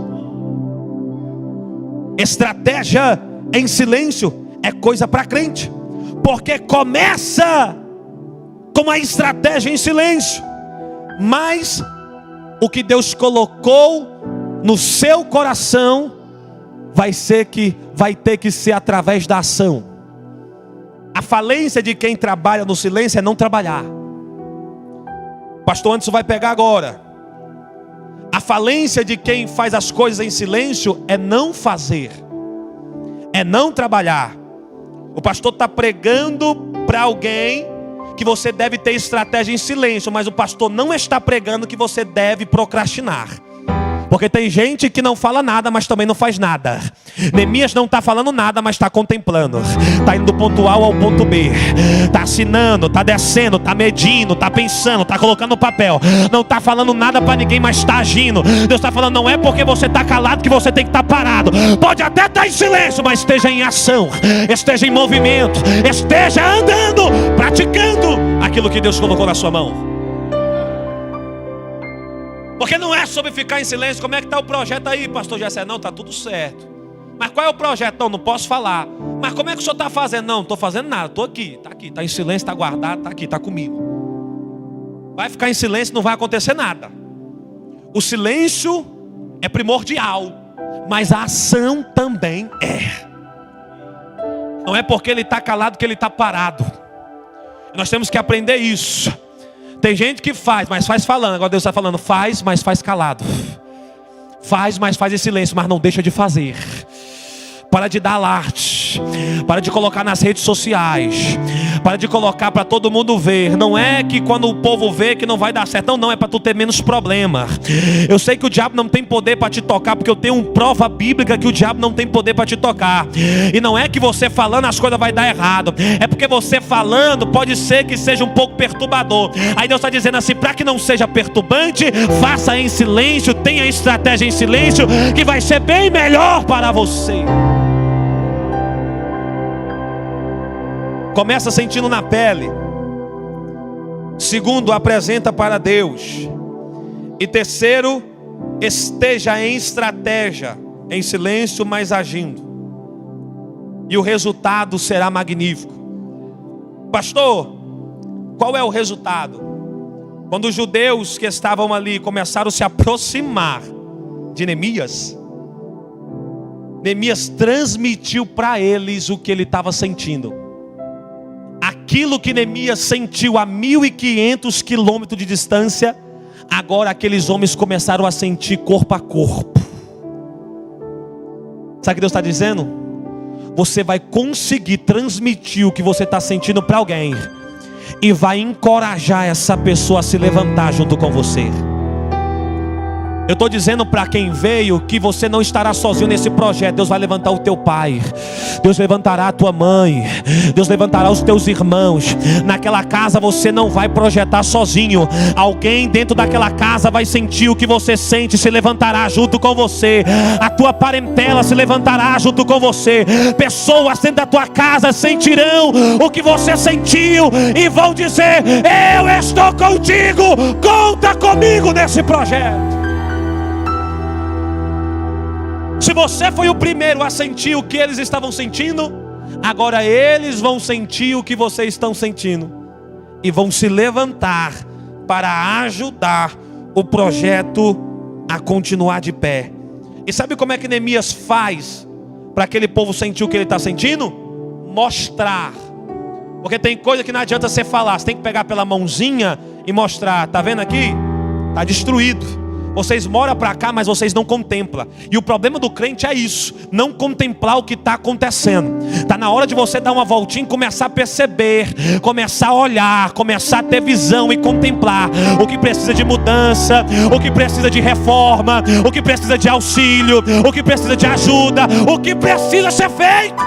Estratégia em silêncio é coisa para crente. Porque começa com uma estratégia em silêncio, mas o que Deus colocou no seu coração vai ter que ser através da ação. A falência de quem trabalha no silêncio é não trabalhar. Pastor Anderson vai pegar agora. A falência de quem faz as coisas em silêncio é não fazer, é não trabalhar. O pastor está pregando para alguém que você deve ter estratégia em silêncio, mas o pastor não está pregando que você deve procrastinar. Porque tem gente que não fala nada, mas também não faz nada. Neemias não está falando nada, mas está contemplando. Está indo do ponto A ao ponto B. Está assinando, está descendo, está medindo, está pensando, está colocando no papel. Não está falando nada para ninguém, mas está agindo. Deus está falando, não é porque você está calado que você tem que estar parado. Pode até estar em silêncio, mas esteja em ação, esteja em movimento, esteja andando, praticando aquilo que Deus colocou na sua mão. Porque não é sobre ficar em silêncio. Como é que está o projeto aí, pastor Jessé? Não, está tudo certo. Mas qual é o projeto? Não posso falar. Mas como é que o senhor está fazendo? Não estou fazendo nada, estou aqui, está em silêncio, está guardado, está aqui, está comigo. Vai ficar em silêncio, não vai acontecer nada. O silêncio é primordial, mas a ação também é. Não é porque ele está calado que ele está parado. Nós temos que aprender isso. Tem gente que faz, mas faz falando. Agora Deus está falando, faz, mas faz calado. Faz, mas faz em silêncio, mas não deixa de fazer. Para de dar alarde. Para de colocar nas redes sociais. Para de colocar para todo mundo ver. Não é que quando o povo vê que não vai dar certo. Não, é para tu ter menos problema. Eu sei que o diabo não tem poder para te tocar, porque eu tenho uma prova bíblica que o diabo não tem poder para te tocar. E não é que você falando as coisas vai dar errado. É porque você falando pode ser que seja um pouco perturbador. Aí Deus está dizendo assim, para que não seja perturbante, faça em silêncio, tenha estratégia em silêncio, que vai ser bem melhor para você. Começa sentindo na pele. Segundo, apresenta para Deus. E terceiro, esteja em estratégia, em silêncio, mas agindo. E o resultado será magnífico. Pastor, qual é o resultado? Quando os judeus que estavam ali começaram a se aproximar de Neemias, Neemias transmitiu para eles o que ele estava sentindo. Aquilo que Neemias sentiu a 1.500 quilômetros de distância, agora aqueles homens começaram a sentir corpo a corpo. Sabe o que Deus está dizendo? Você vai conseguir transmitir o que você está sentindo para alguém, e vai encorajar essa pessoa a se levantar junto com você. Eu estou dizendo para quem veio que você não estará sozinho nesse projeto. Deus vai levantar o teu pai, Deus levantará a tua mãe, Deus levantará os teus irmãos. Naquela casa você não vai projetar sozinho. Alguém dentro daquela casa vai sentir o que você sente, se levantará junto com você. A tua parentela se levantará junto com você. Pessoas dentro da tua casa sentirão o que você sentiu e vão dizer, eu estou contigo, conta comigo nesse projeto. Se você foi o primeiro a sentir o que eles estavam sentindo, agora eles vão sentir o que vocês estão sentindo e vão se levantar para ajudar o projeto a continuar de pé. E sabe como é que Neemias faz para aquele povo sentir o que ele está sentindo? Mostrar. Porque tem coisa que não adianta você falar, você tem que pegar pela mãozinha e mostrar. Tá vendo aqui? Está destruído. Vocês moram para cá, mas vocês não contemplam. E o problema do crente é isso, não contemplar o que está acontecendo. Está na hora de você dar uma voltinha e começar a perceber, começar a olhar, começar a ter visão e contemplar o que precisa de mudança, o que precisa de reforma, o que precisa de auxílio, o que precisa de ajuda, o que precisa ser feito.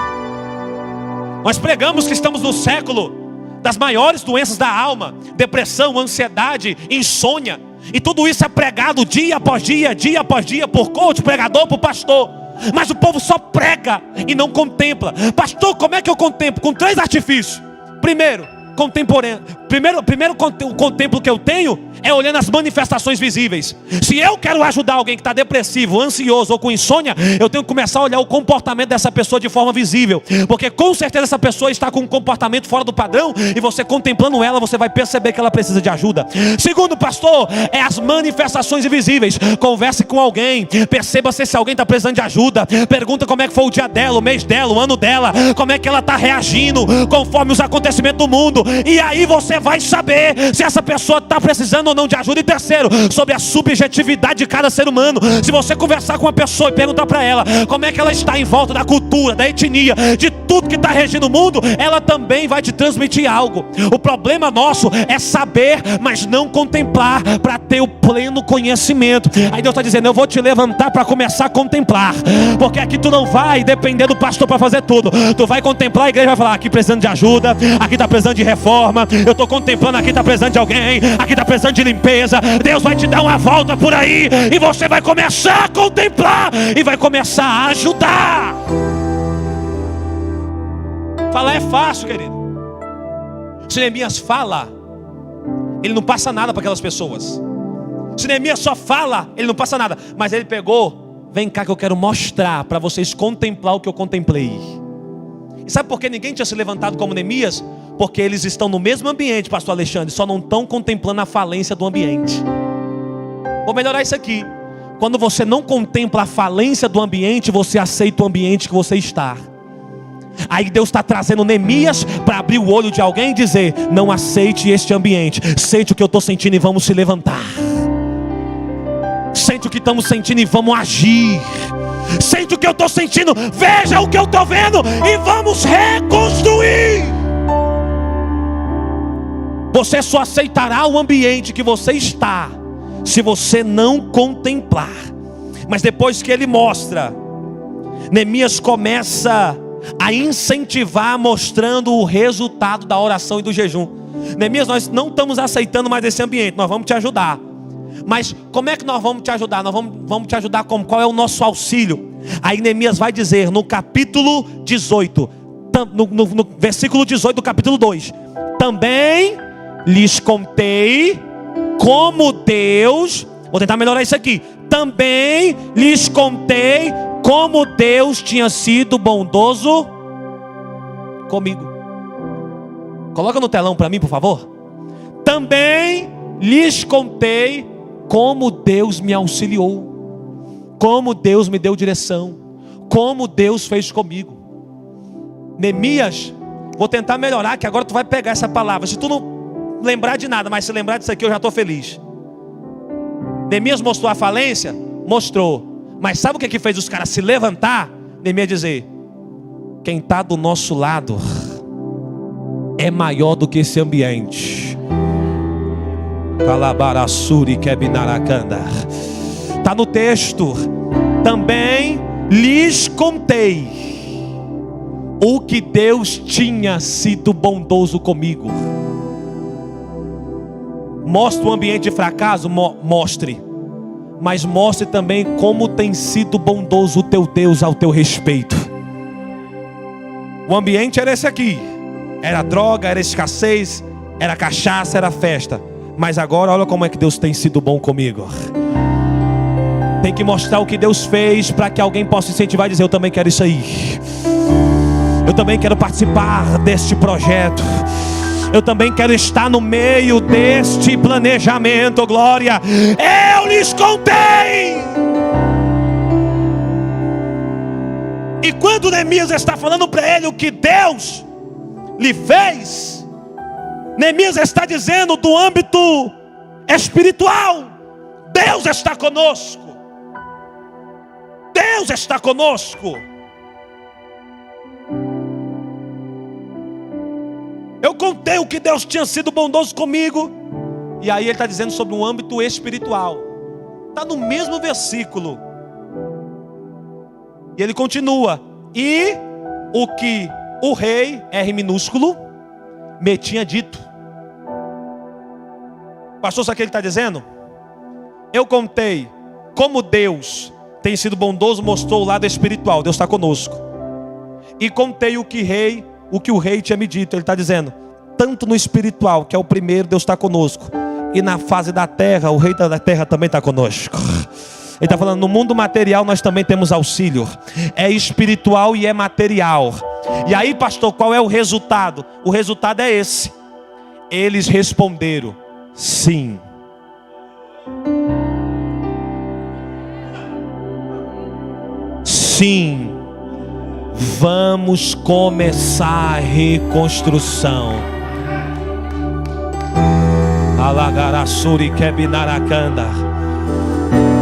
Nós pregamos que estamos no século das maiores doenças da alma: depressão, ansiedade, insônia. E tudo isso é pregado dia após dia, por coach, pregador, por pastor. Mas o povo só prega e não contempla. Pastor, como é que eu contemplo? Com 3 artifícios. Primeiro, contemporâneo. Primeiro o contemplo que eu tenho é olhando as manifestações visíveis. Se eu quero ajudar alguém que está depressivo, ansioso ou com insônia, eu tenho que começar a olhar o comportamento dessa pessoa de forma visível, porque com certeza essa pessoa está com um comportamento fora do padrão, e você contemplando ela, você vai perceber que ela precisa de ajuda. Segundo, pastor, é as manifestações invisíveis. Converse com alguém, perceba se alguém está precisando de ajuda, pergunta como é que foi o dia dela, o mês dela, o ano dela, como é que ela está reagindo conforme os acontecimentos do mundo, e aí você vai saber se essa pessoa está precisando ou não de ajuda. E terceiro, sobre a subjetividade de cada ser humano. Se você conversar com uma pessoa e perguntar para ela como é que ela está em volta da cultura, da etnia, de tudo que está regindo o mundo, ela também vai te transmitir algo. O problema nosso é saber, mas não contemplar para ter o pleno conhecimento. Aí Deus está dizendo, eu vou te levantar para começar a contemplar, porque aqui tu não vai depender do pastor para fazer tudo. Tu vai contemplar, a igreja vai falar, aqui precisando de ajuda, aqui está precisando de reforma, eu estou contemplando, aqui está precisando de alguém, aqui está precisando de limpeza. Deus vai te dar uma volta por aí, e você vai começar a contemplar, e vai começar a ajudar. Falar é fácil, querido. Se Neemias fala, ele não passa nada para aquelas pessoas. Se Neemias só fala, ele não passa nada. Mas ele pegou, vem cá que eu quero mostrar para vocês contemplar o que eu contemplei. E sabe por que ninguém tinha se levantado como Neemias? Porque eles estão no mesmo ambiente, pastor Alexandre, só não estão contemplando a falência do ambiente. Vou melhorar isso aqui. Quando você não contempla a falência do ambiente, você aceita o ambiente que você está. Aí Deus está trazendo Neemias para abrir o olho de alguém e dizer, não aceite este ambiente, sente o que eu estou sentindo e vamos se levantar. Sente o que estamos sentindo e vamos agir. Sente o que eu estou sentindo, veja o que eu estou vendo e vamos reconstruir. Você só aceitará o ambiente que você está se você não contemplar. Mas depois que ele mostra, Neemias começa a incentivar, mostrando o resultado da oração e do jejum. Neemias, nós não estamos aceitando mais esse ambiente, nós vamos te ajudar. Mas como é que nós vamos te ajudar? Nós vamos te ajudar como? Qual é o nosso auxílio? Aí Neemias vai dizer no capítulo 18, no versículo 18 do capítulo 2: também lhes contei como Deus, vou tentar melhorar isso aqui, também lhes contei como Deus tinha sido bondoso comigo. Coloca no telão para mim, por favor. Também lhes contei como Deus me auxiliou, como Deus me deu direção, como Deus fez comigo. Neemias, vou tentar melhorar, que agora tu vai pegar essa palavra. Se tu não lembrar de nada, mas se lembrar disso aqui, eu já estou feliz. Neemias mostrou a falência? Mostrou. Mas sabe o que fez os caras se levantar? Neemias dizer, quem está do nosso lado é maior do que esse ambiente. Está no texto. Também lhes contei o que Deus tinha sido bondoso comigo. Mostre o ambiente de fracasso? Mostre. Mas mostre também como tem sido bondoso o teu Deus ao teu respeito. O ambiente era esse aqui. Era droga, era escassez, era cachaça, era festa. Mas agora olha como é que Deus tem sido bom comigo. Tem que mostrar o que Deus fez para que alguém possa incentivar e dizer, eu também quero isso aí. Eu também quero participar deste projeto. Eu também quero estar no meio deste planejamento, glória. Eu lhes contei. E quando Neemias está falando para ele o que Deus lhe fez, Neemias está dizendo do âmbito espiritual, Deus está conosco. Deus está conosco. Eu contei o que Deus tinha sido bondoso comigo. E aí ele está dizendo sobre um âmbito espiritual. Está no mesmo versículo. E ele continua. E o que o rei, R minúsculo, me tinha dito. Pastor, sabe o que ele está dizendo? Eu contei como Deus tem sido bondoso, mostrou o lado espiritual. Deus está conosco. E contei o que o rei tinha me dito. Ele está dizendo, tanto no espiritual, que é o primeiro, Deus está conosco. e na fase da terra, o rei da terra também está conosco. Ele está falando, no mundo material nós também temos auxílio. É espiritual e é material. E aí, pastor, qual é o resultado? O resultado é esse. Eles responderam, sim. Sim. Vamos começar a reconstrução. Alagarassuri Kebinarakanda.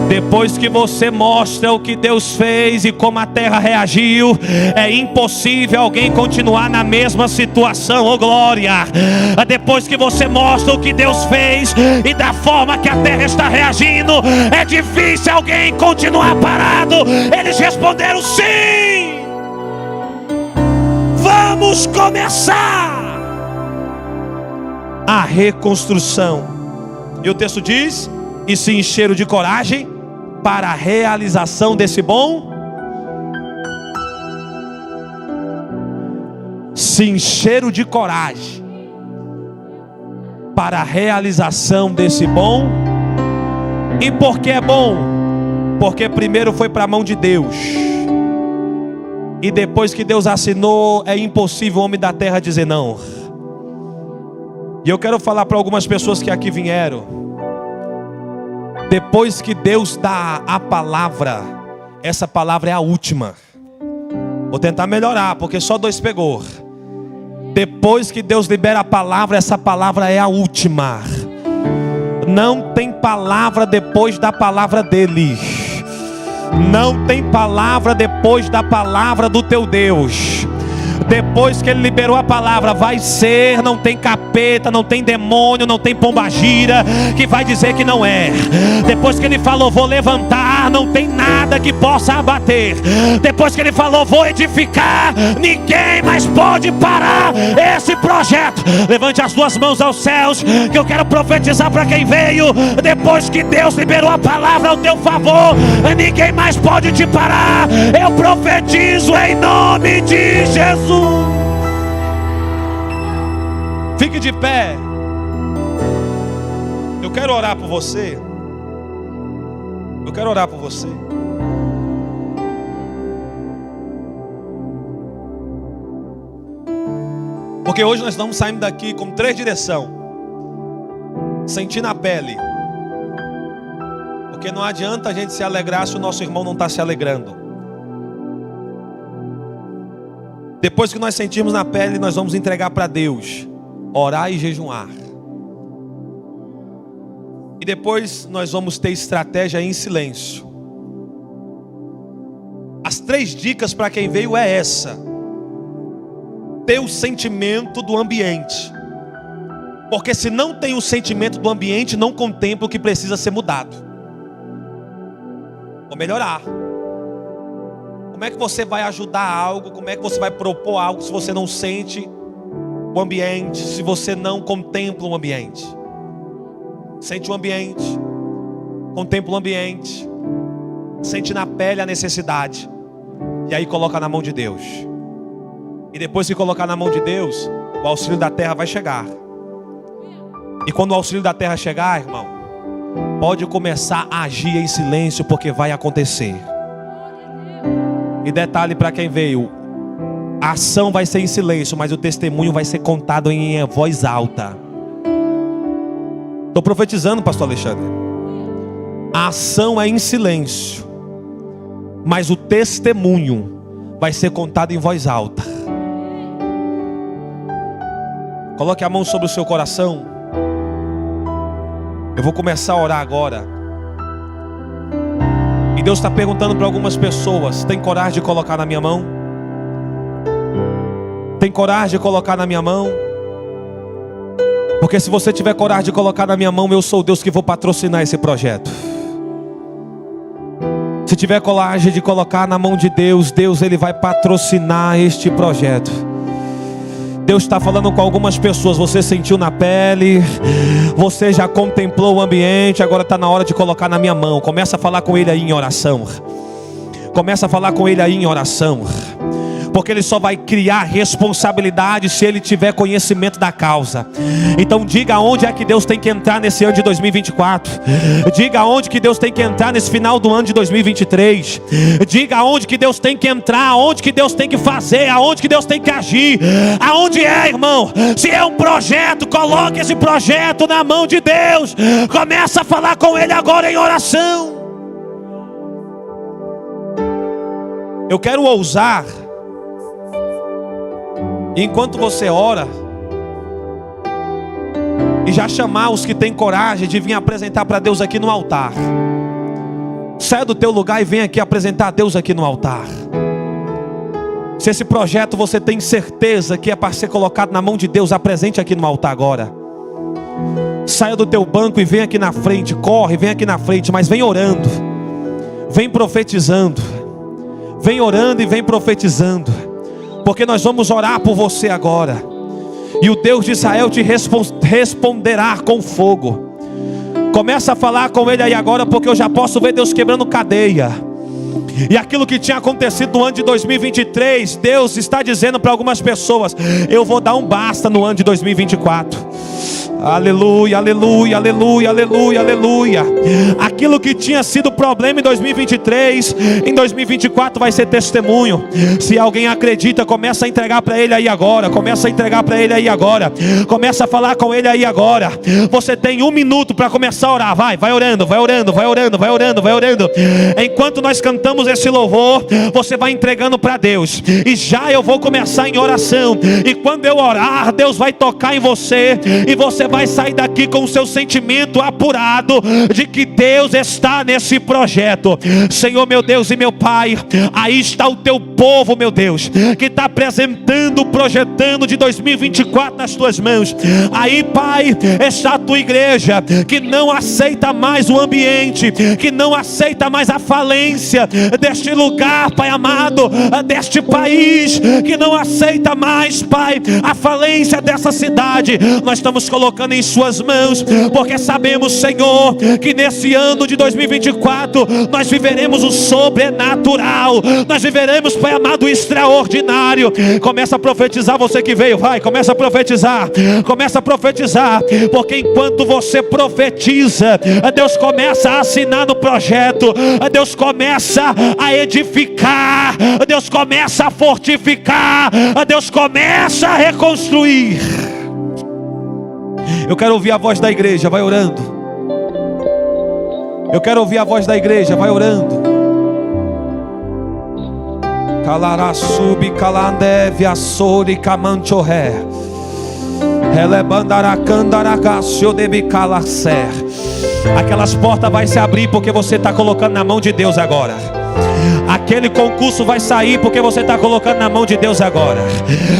Depois que você mostra o que Deus fez e como a terra reagiu, é impossível alguém continuar na mesma situação, oh glória. Depois que você mostra o que Deus fez e da forma que a terra está reagindo, é difícil alguém continuar parado. Eles responderam sim. Vamos começar a reconstrução. E o texto diz, e se encheram de coragem para a realização desse bom. Se encheram de coragem para a realização desse bom. E por que é bom? Porque primeiro foi para a mão de Deus. E depois que Deus assinou, é impossível o homem da terra dizer não. E eu quero falar para algumas pessoas que aqui vieram. Depois que Deus dá a palavra, essa palavra é a última. Vou tentar melhorar, porque só 2 pegou. Depois que Deus libera a palavra, essa palavra é a última. Não tem palavra depois da palavra dele. Não tem palavra depois da palavra do teu Deus. Depois que ele liberou a palavra, vai ser, não tem capeta, não tem demônio, não tem pombagira que vai dizer que não é. Depois que ele falou, vou levantar, não tem nada que possa abater. Depois que ele falou, vou edificar, ninguém mais pode parar esse projeto. Levante as 2 mãos aos céus, que eu quero profetizar para quem veio. Depois que Deus liberou a palavra ao teu favor, ninguém mais pode te parar. Eu profetizo em nome de Jesus. Fique de pé. Eu quero orar por você. Eu quero orar por você. Porque hoje nós estamos saindo daqui com 3 direções. Sentir na pele. Porque não adianta a gente se alegrar se o nosso irmão não está se alegrando. Depois que nós sentimos na pele, nós vamos entregar para Deus, orar e jejuar. E depois nós vamos ter estratégia em silêncio. As 3 dicas para quem veio é essa: ter o sentimento do ambiente. Porque se não tem o sentimento do ambiente, não contempla o que precisa ser mudado. Vou melhorar. Como é que você vai ajudar algo? Como é que você vai propor algo se você não sente o ambiente? Se você não contempla o ambiente? Sente o ambiente, contempla o ambiente, sente na pele a necessidade, e aí coloca na mão de Deus. E depois que colocar na mão de Deus, o auxílio da terra vai chegar. E quando o auxílio da terra chegar, irmão, pode começar a agir em silêncio, porque vai acontecer. E detalhe para quem veio: a ação vai ser em silêncio, mas o testemunho vai ser contado em voz alta. Estou profetizando, pastor Alexandre. A ação é em silêncio, mas o testemunho vai ser contado em voz alta. Coloque a mão sobre o seu coração. Eu vou começar a orar agora. E Deus está perguntando para algumas pessoas: tem coragem de colocar na minha mão? Tem coragem de colocar na minha mão? Porque se você tiver coragem de colocar na minha mão, eu sou o Deus que vou patrocinar esse projeto. Se tiver coragem de colocar na mão de Deus, Deus ele vai patrocinar este projeto. Deus está falando com algumas pessoas. Você sentiu na pele, você já contemplou o ambiente, agora está na hora de colocar na minha mão. Começa a falar com Ele aí em oração. Começa a falar com Ele aí em oração. porque ele só vai criar responsabilidade se ele tiver conhecimento da causa. Então diga aonde é que Deus tem que entrar nesse ano de 2024. Diga aonde que Deus tem que entrar nesse final do ano de 2023. Diga aonde que Deus tem que entrar, aonde que Deus tem que fazer, aonde que Deus tem que agir. Aonde é, irmão? Se é um projeto, coloque esse projeto na mão de Deus. Começa a falar com Ele agora em oração. Eu quero ousar, enquanto você ora, e já chamar os que têm coragem de vir apresentar para Deus aqui no altar. Saia do teu lugar e vem aqui apresentar a Deus aqui no altar. Se esse projeto você tem certeza que é para ser colocado na mão de Deus, apresente aqui no altar agora. Saia do teu banco e vem aqui na frente. Corre, vem aqui na frente, mas vem orando, vem profetizando, vem orando e vem profetizando, porque nós vamos orar por você agora. E o Deus de Israel te responderá com fogo. Começa a falar com Ele aí agora, porque eu já posso ver Deus quebrando cadeia. E aquilo que tinha acontecido no ano de 2023, Deus está dizendo para algumas pessoas: eu vou dar um basta no ano de 2024. Aleluia, aleluia, aleluia, aleluia, aleluia. Aquilo que tinha sido problema em 2023, em 2024 vai ser testemunho. Se alguém acredita, começa a entregar para Ele aí agora. Começa a entregar para Ele aí agora. Começa a falar com Ele aí agora. Você tem 1 minuto para começar a orar. Vai orando, vai orando, vai orando, vai orando, vai orando. Enquanto nós cantamos esse louvor, você vai entregando para Deus. E já eu vou começar em oração. E quando eu orar, Deus vai tocar em você. E você vai sair daqui com o seu sentimento apurado de que Deus está nesse projeto. Senhor, meu Deus e meu Pai, aí está o teu povo, meu Deus, que está apresentando, projetando de 2024 nas tuas mãos. Aí, Pai, está a tua igreja, que não aceita mais o ambiente, que não aceita mais a falência deste lugar, Pai amado, deste país, que não aceita mais, Pai, a falência dessa cidade. Nós estamos colocando em suas mãos, porque sabemos, Senhor, que nesse ano de 2024 nós viveremos o sobrenatural, nós viveremos, Pai amado, o extraordinário. Começa a profetizar, você que veio, vai, começa a profetizar, porque enquanto você profetiza, Deus começa a assinar no projeto, Deus começa a edificar, Deus começa a fortificar, Deus começa a reconstruir. Eu quero ouvir a voz da igreja, vai orando. Eu quero ouvir a voz da igreja, vai orando. Calarassubi calandeve assori camanchoré. Elebandaracandaracassio debi calasser. Aquelas portas vai se abrir porque você está colocando na mão de Deus agora. Aquele concurso vai sair porque você está colocando na mão de Deus agora.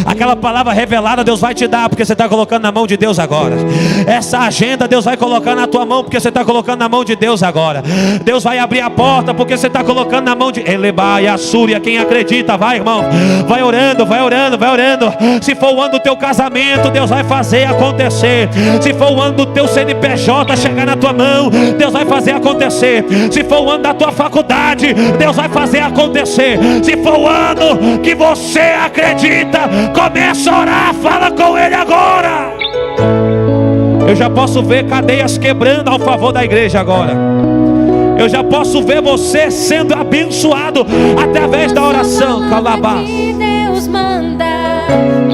Aquela palavra revelada Deus vai te dar porque você está colocando na mão de Deus agora. Essa agenda Deus vai colocar na tua mão porque você está colocando na mão de Deus agora. Deus vai abrir a porta porque você está colocando na mão de Elebai, Assúria. Quem acredita, vai, irmão, vai orando, vai orando, vai orando. Se for o ano do teu casamento, Deus vai fazer acontecer. Se for o ano do teu CNPJ chegar na tua mão, Deus vai fazer acontecer. Se for o ano da tua faculdade, Deus vai fazer acontecer. Se for o ano que você acredita, começa a orar, fala com Ele agora. Eu já posso ver cadeias quebrando ao favor da igreja agora. Eu já posso ver você sendo abençoado através da oração. Calabás. Deus manda,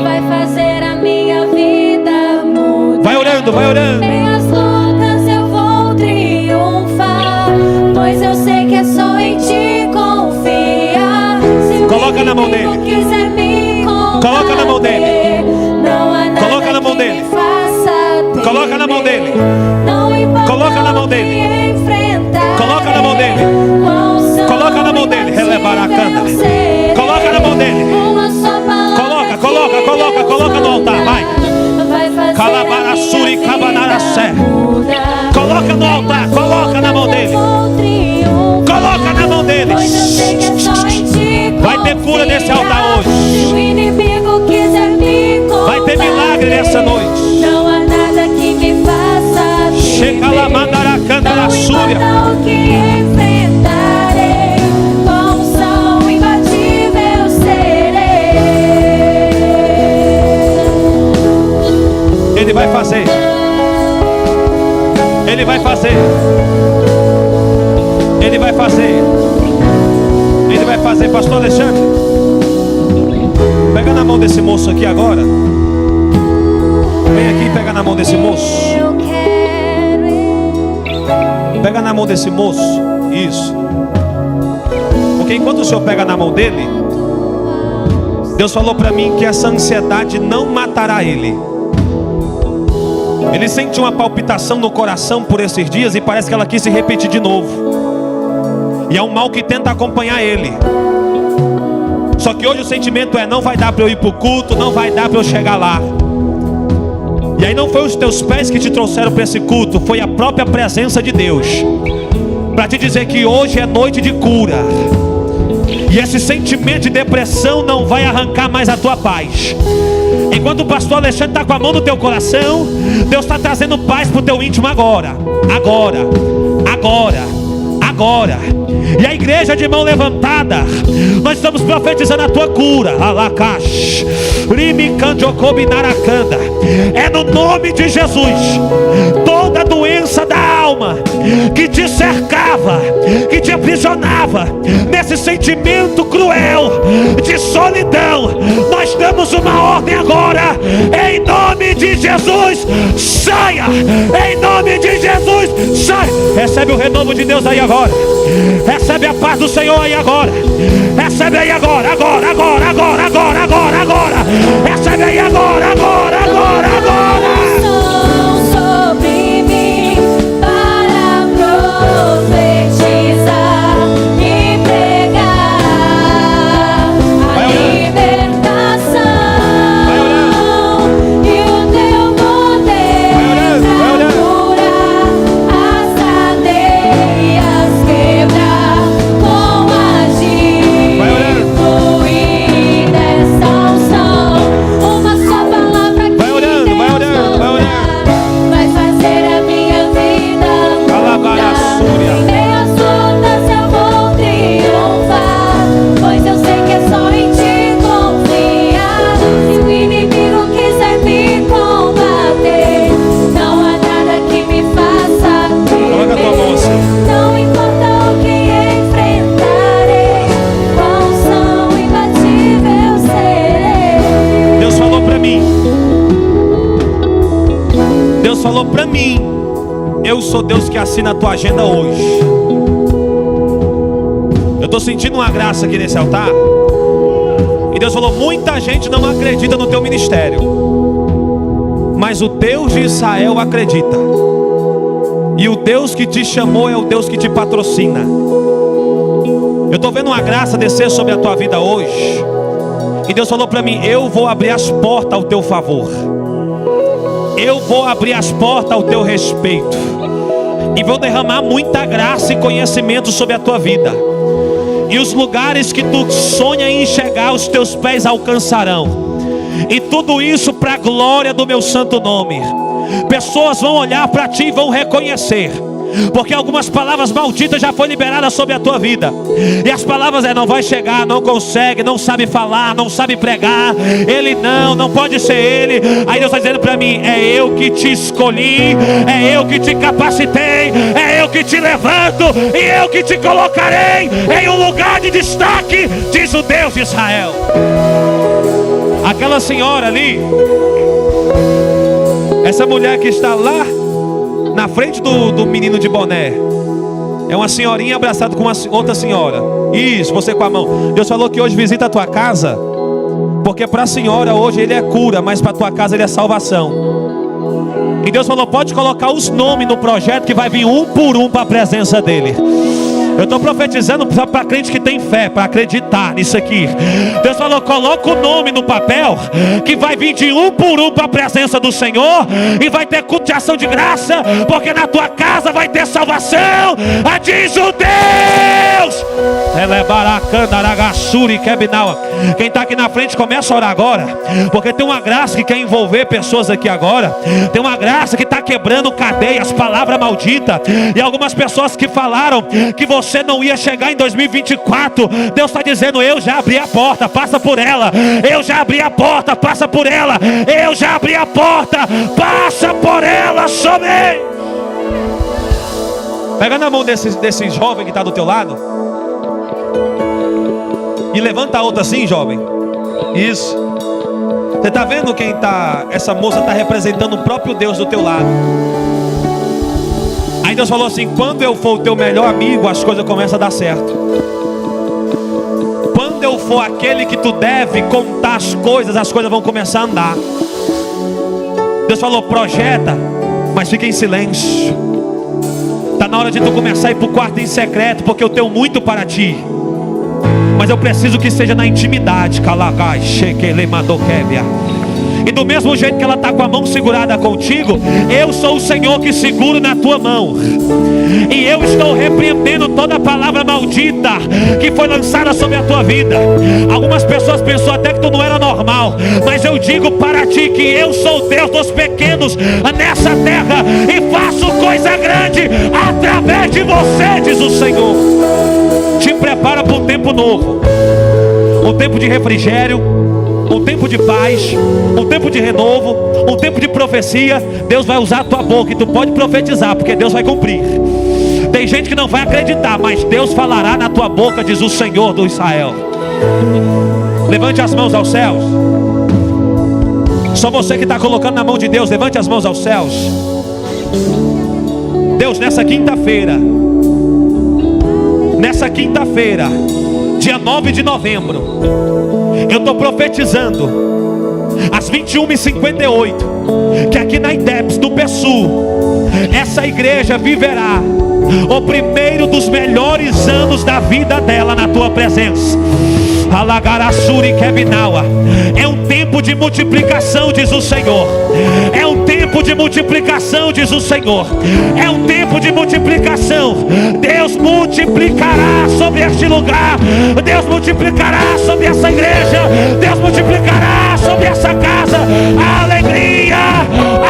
vai fazer a minha vida mudar. Vai orando, vai orando. Em as lutas eu vou triunfar, pois eu sei que é só em ti confiar. Se coloca na mão dele. Quiser me coloca na mão dele. Não há nada coloca na mão dele. Coloca na mão dele. Coloca na mão dele. Coloca na mão dele. Coloca na mão dele. Relevar a cana. Coloca na mão dele. Coloca no altar. Vai. Calabarassuri cabanaracé. Coloca no altar. Coloca na mão dele. Coloca na mão dele. Vai ter cura nesse altar hoje. Vai ter milagre nessa noite. Não há nada que me faça chega lá, mandaracanda na súria. O que enfrentarei, com som imbatível serei. Ele vai fazer. Ele vai fazer. Ele vai fazer. Ele vai fazer. Pastor Alexandre, pega na mão desse moço aqui agora. Vem aqui e pega na mão desse moço. Pega na mão desse moço. Isso. Porque enquanto o Senhor pega na mão dele, Deus falou para mim que essa ansiedade não matará ele. Ele sente uma palpitação no coração por esses dias e parece que ela quis se repetir de novo. E é um mal que tenta acompanhar ele. Só que hoje o sentimento é: não vai dar para eu ir para o culto, não vai dar para eu chegar lá. E aí não foi os teus pés que te trouxeram para esse culto, foi a própria presença de Deus, para te dizer que hoje é noite de cura. E esse sentimento de depressão não vai arrancar mais a tua paz. Enquanto o pastor Alexandre está com a mão no teu coração, Deus está trazendo paz para o teu íntimo agora. Agora. Agora. Agora. E a igreja de mão levantada, nós estamos profetizando a tua cura. Alakash, Rimikandiokominarakanda. É no nome de Jesus. Toda doença da alma que te cercava, que te aprisionava nesse sentimento cruel de solidão, nós damos uma ordem agora. Em nome de Jesus, saia. Em nome de Jesus, saia. Recebe o renovo de Deus aí agora. Recebe a paz do Senhor aí agora. Recebe aí agora, agora, agora, agora, agora, agora, agora. Recebe aí agora, agora, agora, agora. Sobre mim para profetizar e pregar a libertação e o teu poder para curar as cadeias, quebrar com agir, fluir dessa unção. Uma só palavra que Vai orando, vai orando, vai orando. vai fazer a minha vida mudar. Nem as lutas eu vou triunfar, pois eu sei que é só em ti confiar. Se o inimigo quiser me combater, não há nada que me faça Coloca a tua mão assim. temer. Não importa o que enfrentarei, qual são imbatível serei. Deus falou para mim. Deus falou para mim: eu sou Deus que assina a tua agenda hoje. Eu estou sentindo uma graça aqui nesse altar. E Deus falou: muita gente não acredita no teu ministério, mas o Deus de Israel acredita. E o Deus que te chamou é o Deus que te patrocina. Eu estou vendo uma graça descer sobre a tua vida hoje. E Deus falou para mim: eu vou abrir as portas ao teu favor. Eu vou abrir as portas ao teu respeito. E vou derramar muita graça e conhecimento sobre a tua vida. E os lugares que tu sonha em chegar, os teus pés alcançarão. E tudo isso para a glória do meu santo nome. Pessoas vão olhar para ti e vão reconhecer, porque algumas palavras malditas já foram liberadas sobre a tua vida. E as palavras não vai chegar, não consegue, não sabe falar, não sabe pregar. Ele não pode ser ele. Aí Deus está dizendo para mim: é eu que te escolhi, é eu que te capacitei, é eu que te levanto e eu que te colocarei em um lugar de destaque, diz o Deus de Israel. Aquela senhora ali, essa mulher que está lá na frente do menino de boné, é uma senhorinha abraçada com uma outra senhora. Isso, você com a mão. Deus falou que hoje visita a tua casa, porque para a senhora hoje ele é cura, mas para a tua casa ele é salvação. E Deus falou: pode colocar os nomes no projeto, que vai vir um por um para a presença dele. Eu estou profetizando para crente que tem fé, para acreditar nisso aqui. Deus falou: coloca o nome no papel, que vai vir de um por um para a presença do Senhor. E vai ter culto de ação de graça, porque na tua casa vai ter salvação, diz o Deus. Quem está aqui na frente começa a orar agora, porque tem uma graça que quer envolver pessoas aqui agora. Tem uma graça que está quebrando cadeias, palavra maldita. E algumas pessoas que falaram que você você não ia chegar em 2024. Deus está dizendo: eu já abri a porta, passa por ela. Eu já abri a porta, passa por ela. Eu já abri a porta, passa por ela somente. Pega na mão desse jovem que está do teu lado e levanta a outra assim, jovem. Isso. Você está vendo quem está? Essa moça está representando o próprio Deus do teu lado. Aí Deus falou assim: quando eu for o teu melhor amigo, as coisas começam a dar certo. Quando eu for aquele que tu deve contar as coisas vão começar a andar. Deus falou: projeta, mas fica em silêncio. Está na hora de tu começar a ir para o quarto em secreto, porque eu tenho muito para ti. Mas eu preciso que seja na intimidade. E do mesmo jeito que ela está com a mão segurada contigo, eu sou o Senhor que seguro na tua mão. E eu estou repreendendo toda palavra maldita que foi lançada sobre a tua vida. Algumas pessoas pensou até que tu não era normal, mas eu digo para ti que eu sou Deus dos pequenos nessa terra, e faço coisa grande através de você, diz o Senhor. Te prepara para um tempo novo, um tempo de refrigério, um tempo de paz, um tempo de renovo, um tempo de profecia. Deus vai usar a tua boca e tu pode profetizar, porque Deus vai cumprir. Tem gente que não vai acreditar, mas Deus falará na tua boca, diz o Senhor do Israel. Levante as mãos aos céus. Só você que está colocando na mão de Deus. Levante as mãos aos céus. Deus, nessa quinta-feira, dia 9 de novembro, eu estou profetizando às 21h58 que aqui na IDEPS do PSU, essa igreja viverá o primeiro dos melhores anos da vida dela na tua presença. É um tempo de multiplicação, diz o Senhor. É um tempo de multiplicação, diz o Senhor. É um tempo de multiplicação. Deus multiplicará sobre este lugar. Deus multiplicará sobre essa igreja. Deus multiplicará sobre essa casa a alegria,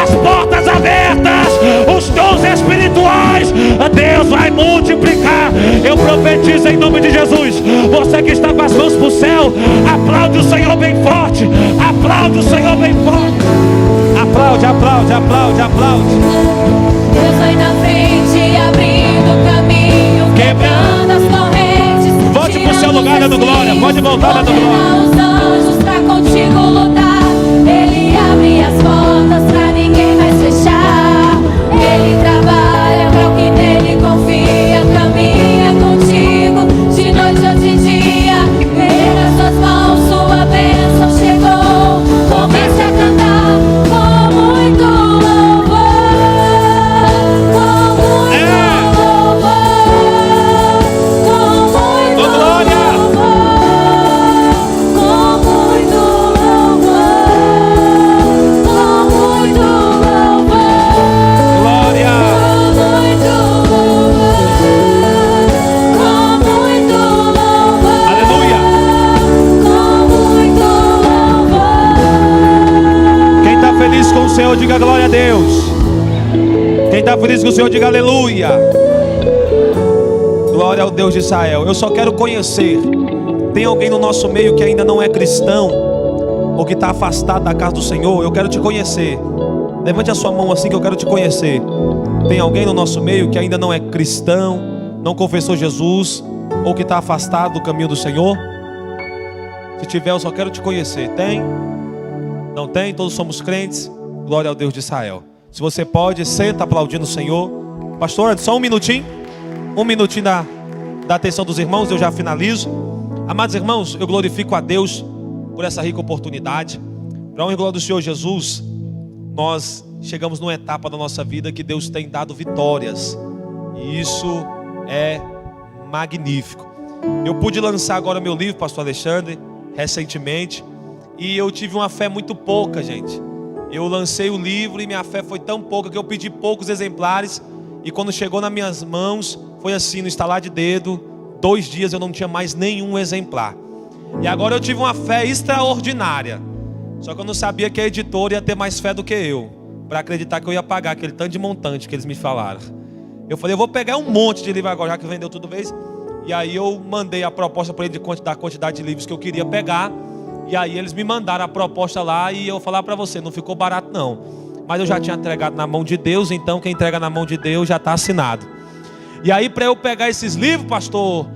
as portas abertas, os dons espirituais. Deus vai multiplicar. Eu profetizo em nome de Jesus. Você que está com as mãos para o céu, aplaude o Senhor bem forte. Aplaude o Senhor bem forte. Aplaude, aplaude, aplaude, aplaude. Deus vai na frente, abrindo caminho, quebrando as correntes. Volte para o seu lugar dando glória. Pode voltar dando glória. Os anjos pra contigo lutar. Ele abre as portas pra ninguém mais fechar. Ele trabalha pra o que nele confia. Caminha contigo de noite ou de dia. Nas suas mãos sua bênção chegou. Comece a cantar com muito louvor, com muito louvor, com muito louvor, com muito louvor, com muito louvor, Glória. com muito louvor. Aleluia. Quem está feliz com o Senhor, diga glória a Deus. Quem está feliz com o Senhor, diga aleluia. Glória ao Deus de Israel. Eu só quero conhecer. Tem alguém no nosso meio que ainda não é cristão, ou que está afastado da casa do Senhor? Eu quero te conhecer. Levante a sua mão assim que eu quero te conhecer. Tem alguém no nosso meio que ainda não é cristão, não confessou Jesus, ou que está afastado do caminho do Senhor? Se tiver, eu só quero te conhecer. Tem? Não tem? Todos somos crentes? Glória ao Deus de Israel. Se você pode, senta aplaudindo o Senhor. Pastor, só um minutinho da atenção dos irmãos, eu já finalizo. Amados irmãos, eu glorifico a Deus por essa rica oportunidade. Para a honra e glória do Senhor Jesus, nós chegamos numa etapa da nossa vida que Deus tem dado vitórias, e isso é magnífico. Eu pude lançar agora meu livro, pastor Alexandre, recentemente, e eu tive uma fé muito pouca, gente. Eu lancei o livro e minha fé foi tão pouca que eu pedi poucos exemplares, e quando chegou nas minhas mãos, foi assim, no estalar de dedo, 2 dias eu não tinha mais nenhum exemplar. E agora eu tive uma fé extraordinária, só que eu não sabia que a editora ia ter mais fé do que eu, para acreditar que eu ia pagar aquele tanto de montante que eles me falaram. Eu falei, eu vou pegar um monte de livro agora, já que vendeu tudo vez. E aí eu mandei a proposta para ele da quantidade de livros que eu queria pegar. E aí eles me mandaram a proposta lá e eu vou falar para você, não ficou barato não. Mas eu já tinha entregado na mão de Deus, então quem entrega na mão de Deus já está assinado. E aí para eu pegar esses livros, pastor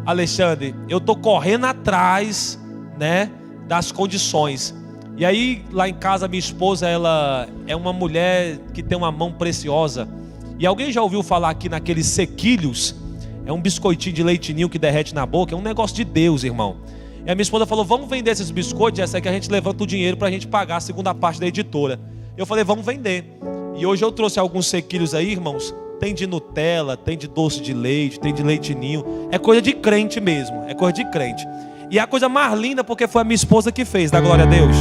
Alexandre, eu tô correndo atrás, né, das condições. E aí lá em casa minha esposa, ela é uma mulher que tem uma mão preciosa. E alguém já ouviu falar aqui naqueles sequilhos? É um biscoitinho de leite ninho que derrete na boca, é um negócio de Deus, irmão. E a minha esposa falou, vamos vender esses biscoitos, essa é que a gente levanta o dinheiro para a gente pagar a segunda parte da editora. Eu falei, vamos vender. E hoje eu trouxe alguns sequilhos aí, irmãos. Tem de Nutella, tem de doce de leite, tem de leite ninho. É coisa de crente mesmo, é coisa de crente. E é a coisa mais linda porque foi a minha esposa que fez, dá glória a Deus.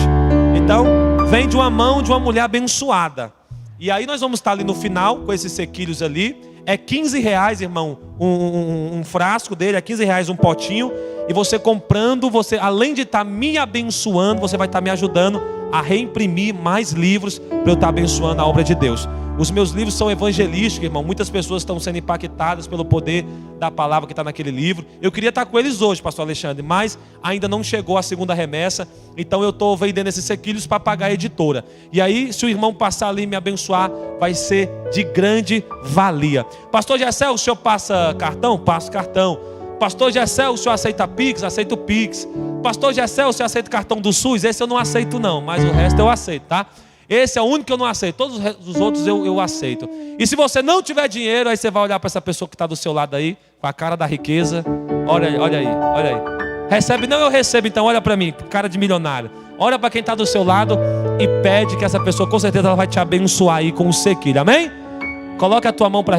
Então, vem de uma mão de uma mulher abençoada. E aí nós vamos estar ali no final com esses sequilhos ali. É R$15, irmão, um frasco dele, é R$15 um potinho. E você comprando, você, além de estar me abençoando, você vai estar me ajudando a reimprimir mais livros para eu estar abençoando a obra de Deus. Os meus livros são evangelísticos, irmão. Muitas pessoas estão sendo impactadas pelo poder da palavra que está naquele livro. Eu queria estar com eles hoje, pastor Alexandre, mas ainda não chegou a segunda remessa. Então eu estou vendendo esses sequilhos para pagar a editora. E aí, se o irmão passar ali e me abençoar, vai ser de grande valia. Pastor Gessé, o senhor passa cartão? Passo cartão. Pastor Gessé, o senhor aceita Pix? Aceito Pix. Pastor Gessé, o senhor aceita cartão do SUS? Esse eu não aceito não, mas o resto eu aceito, tá? Esse é o único que eu não aceito. Todos os outros eu aceito. E se você não tiver dinheiro, aí você vai olhar para essa pessoa que está do seu lado aí, com a cara da riqueza. Olha aí, olha aí, olha aí. Recebe? Não, eu recebo, então olha para mim, cara de milionário. Olha para quem está do seu lado e pede que essa pessoa, com certeza, ela vai te abençoar aí com o sequilho. Amém? Coloca a tua mão para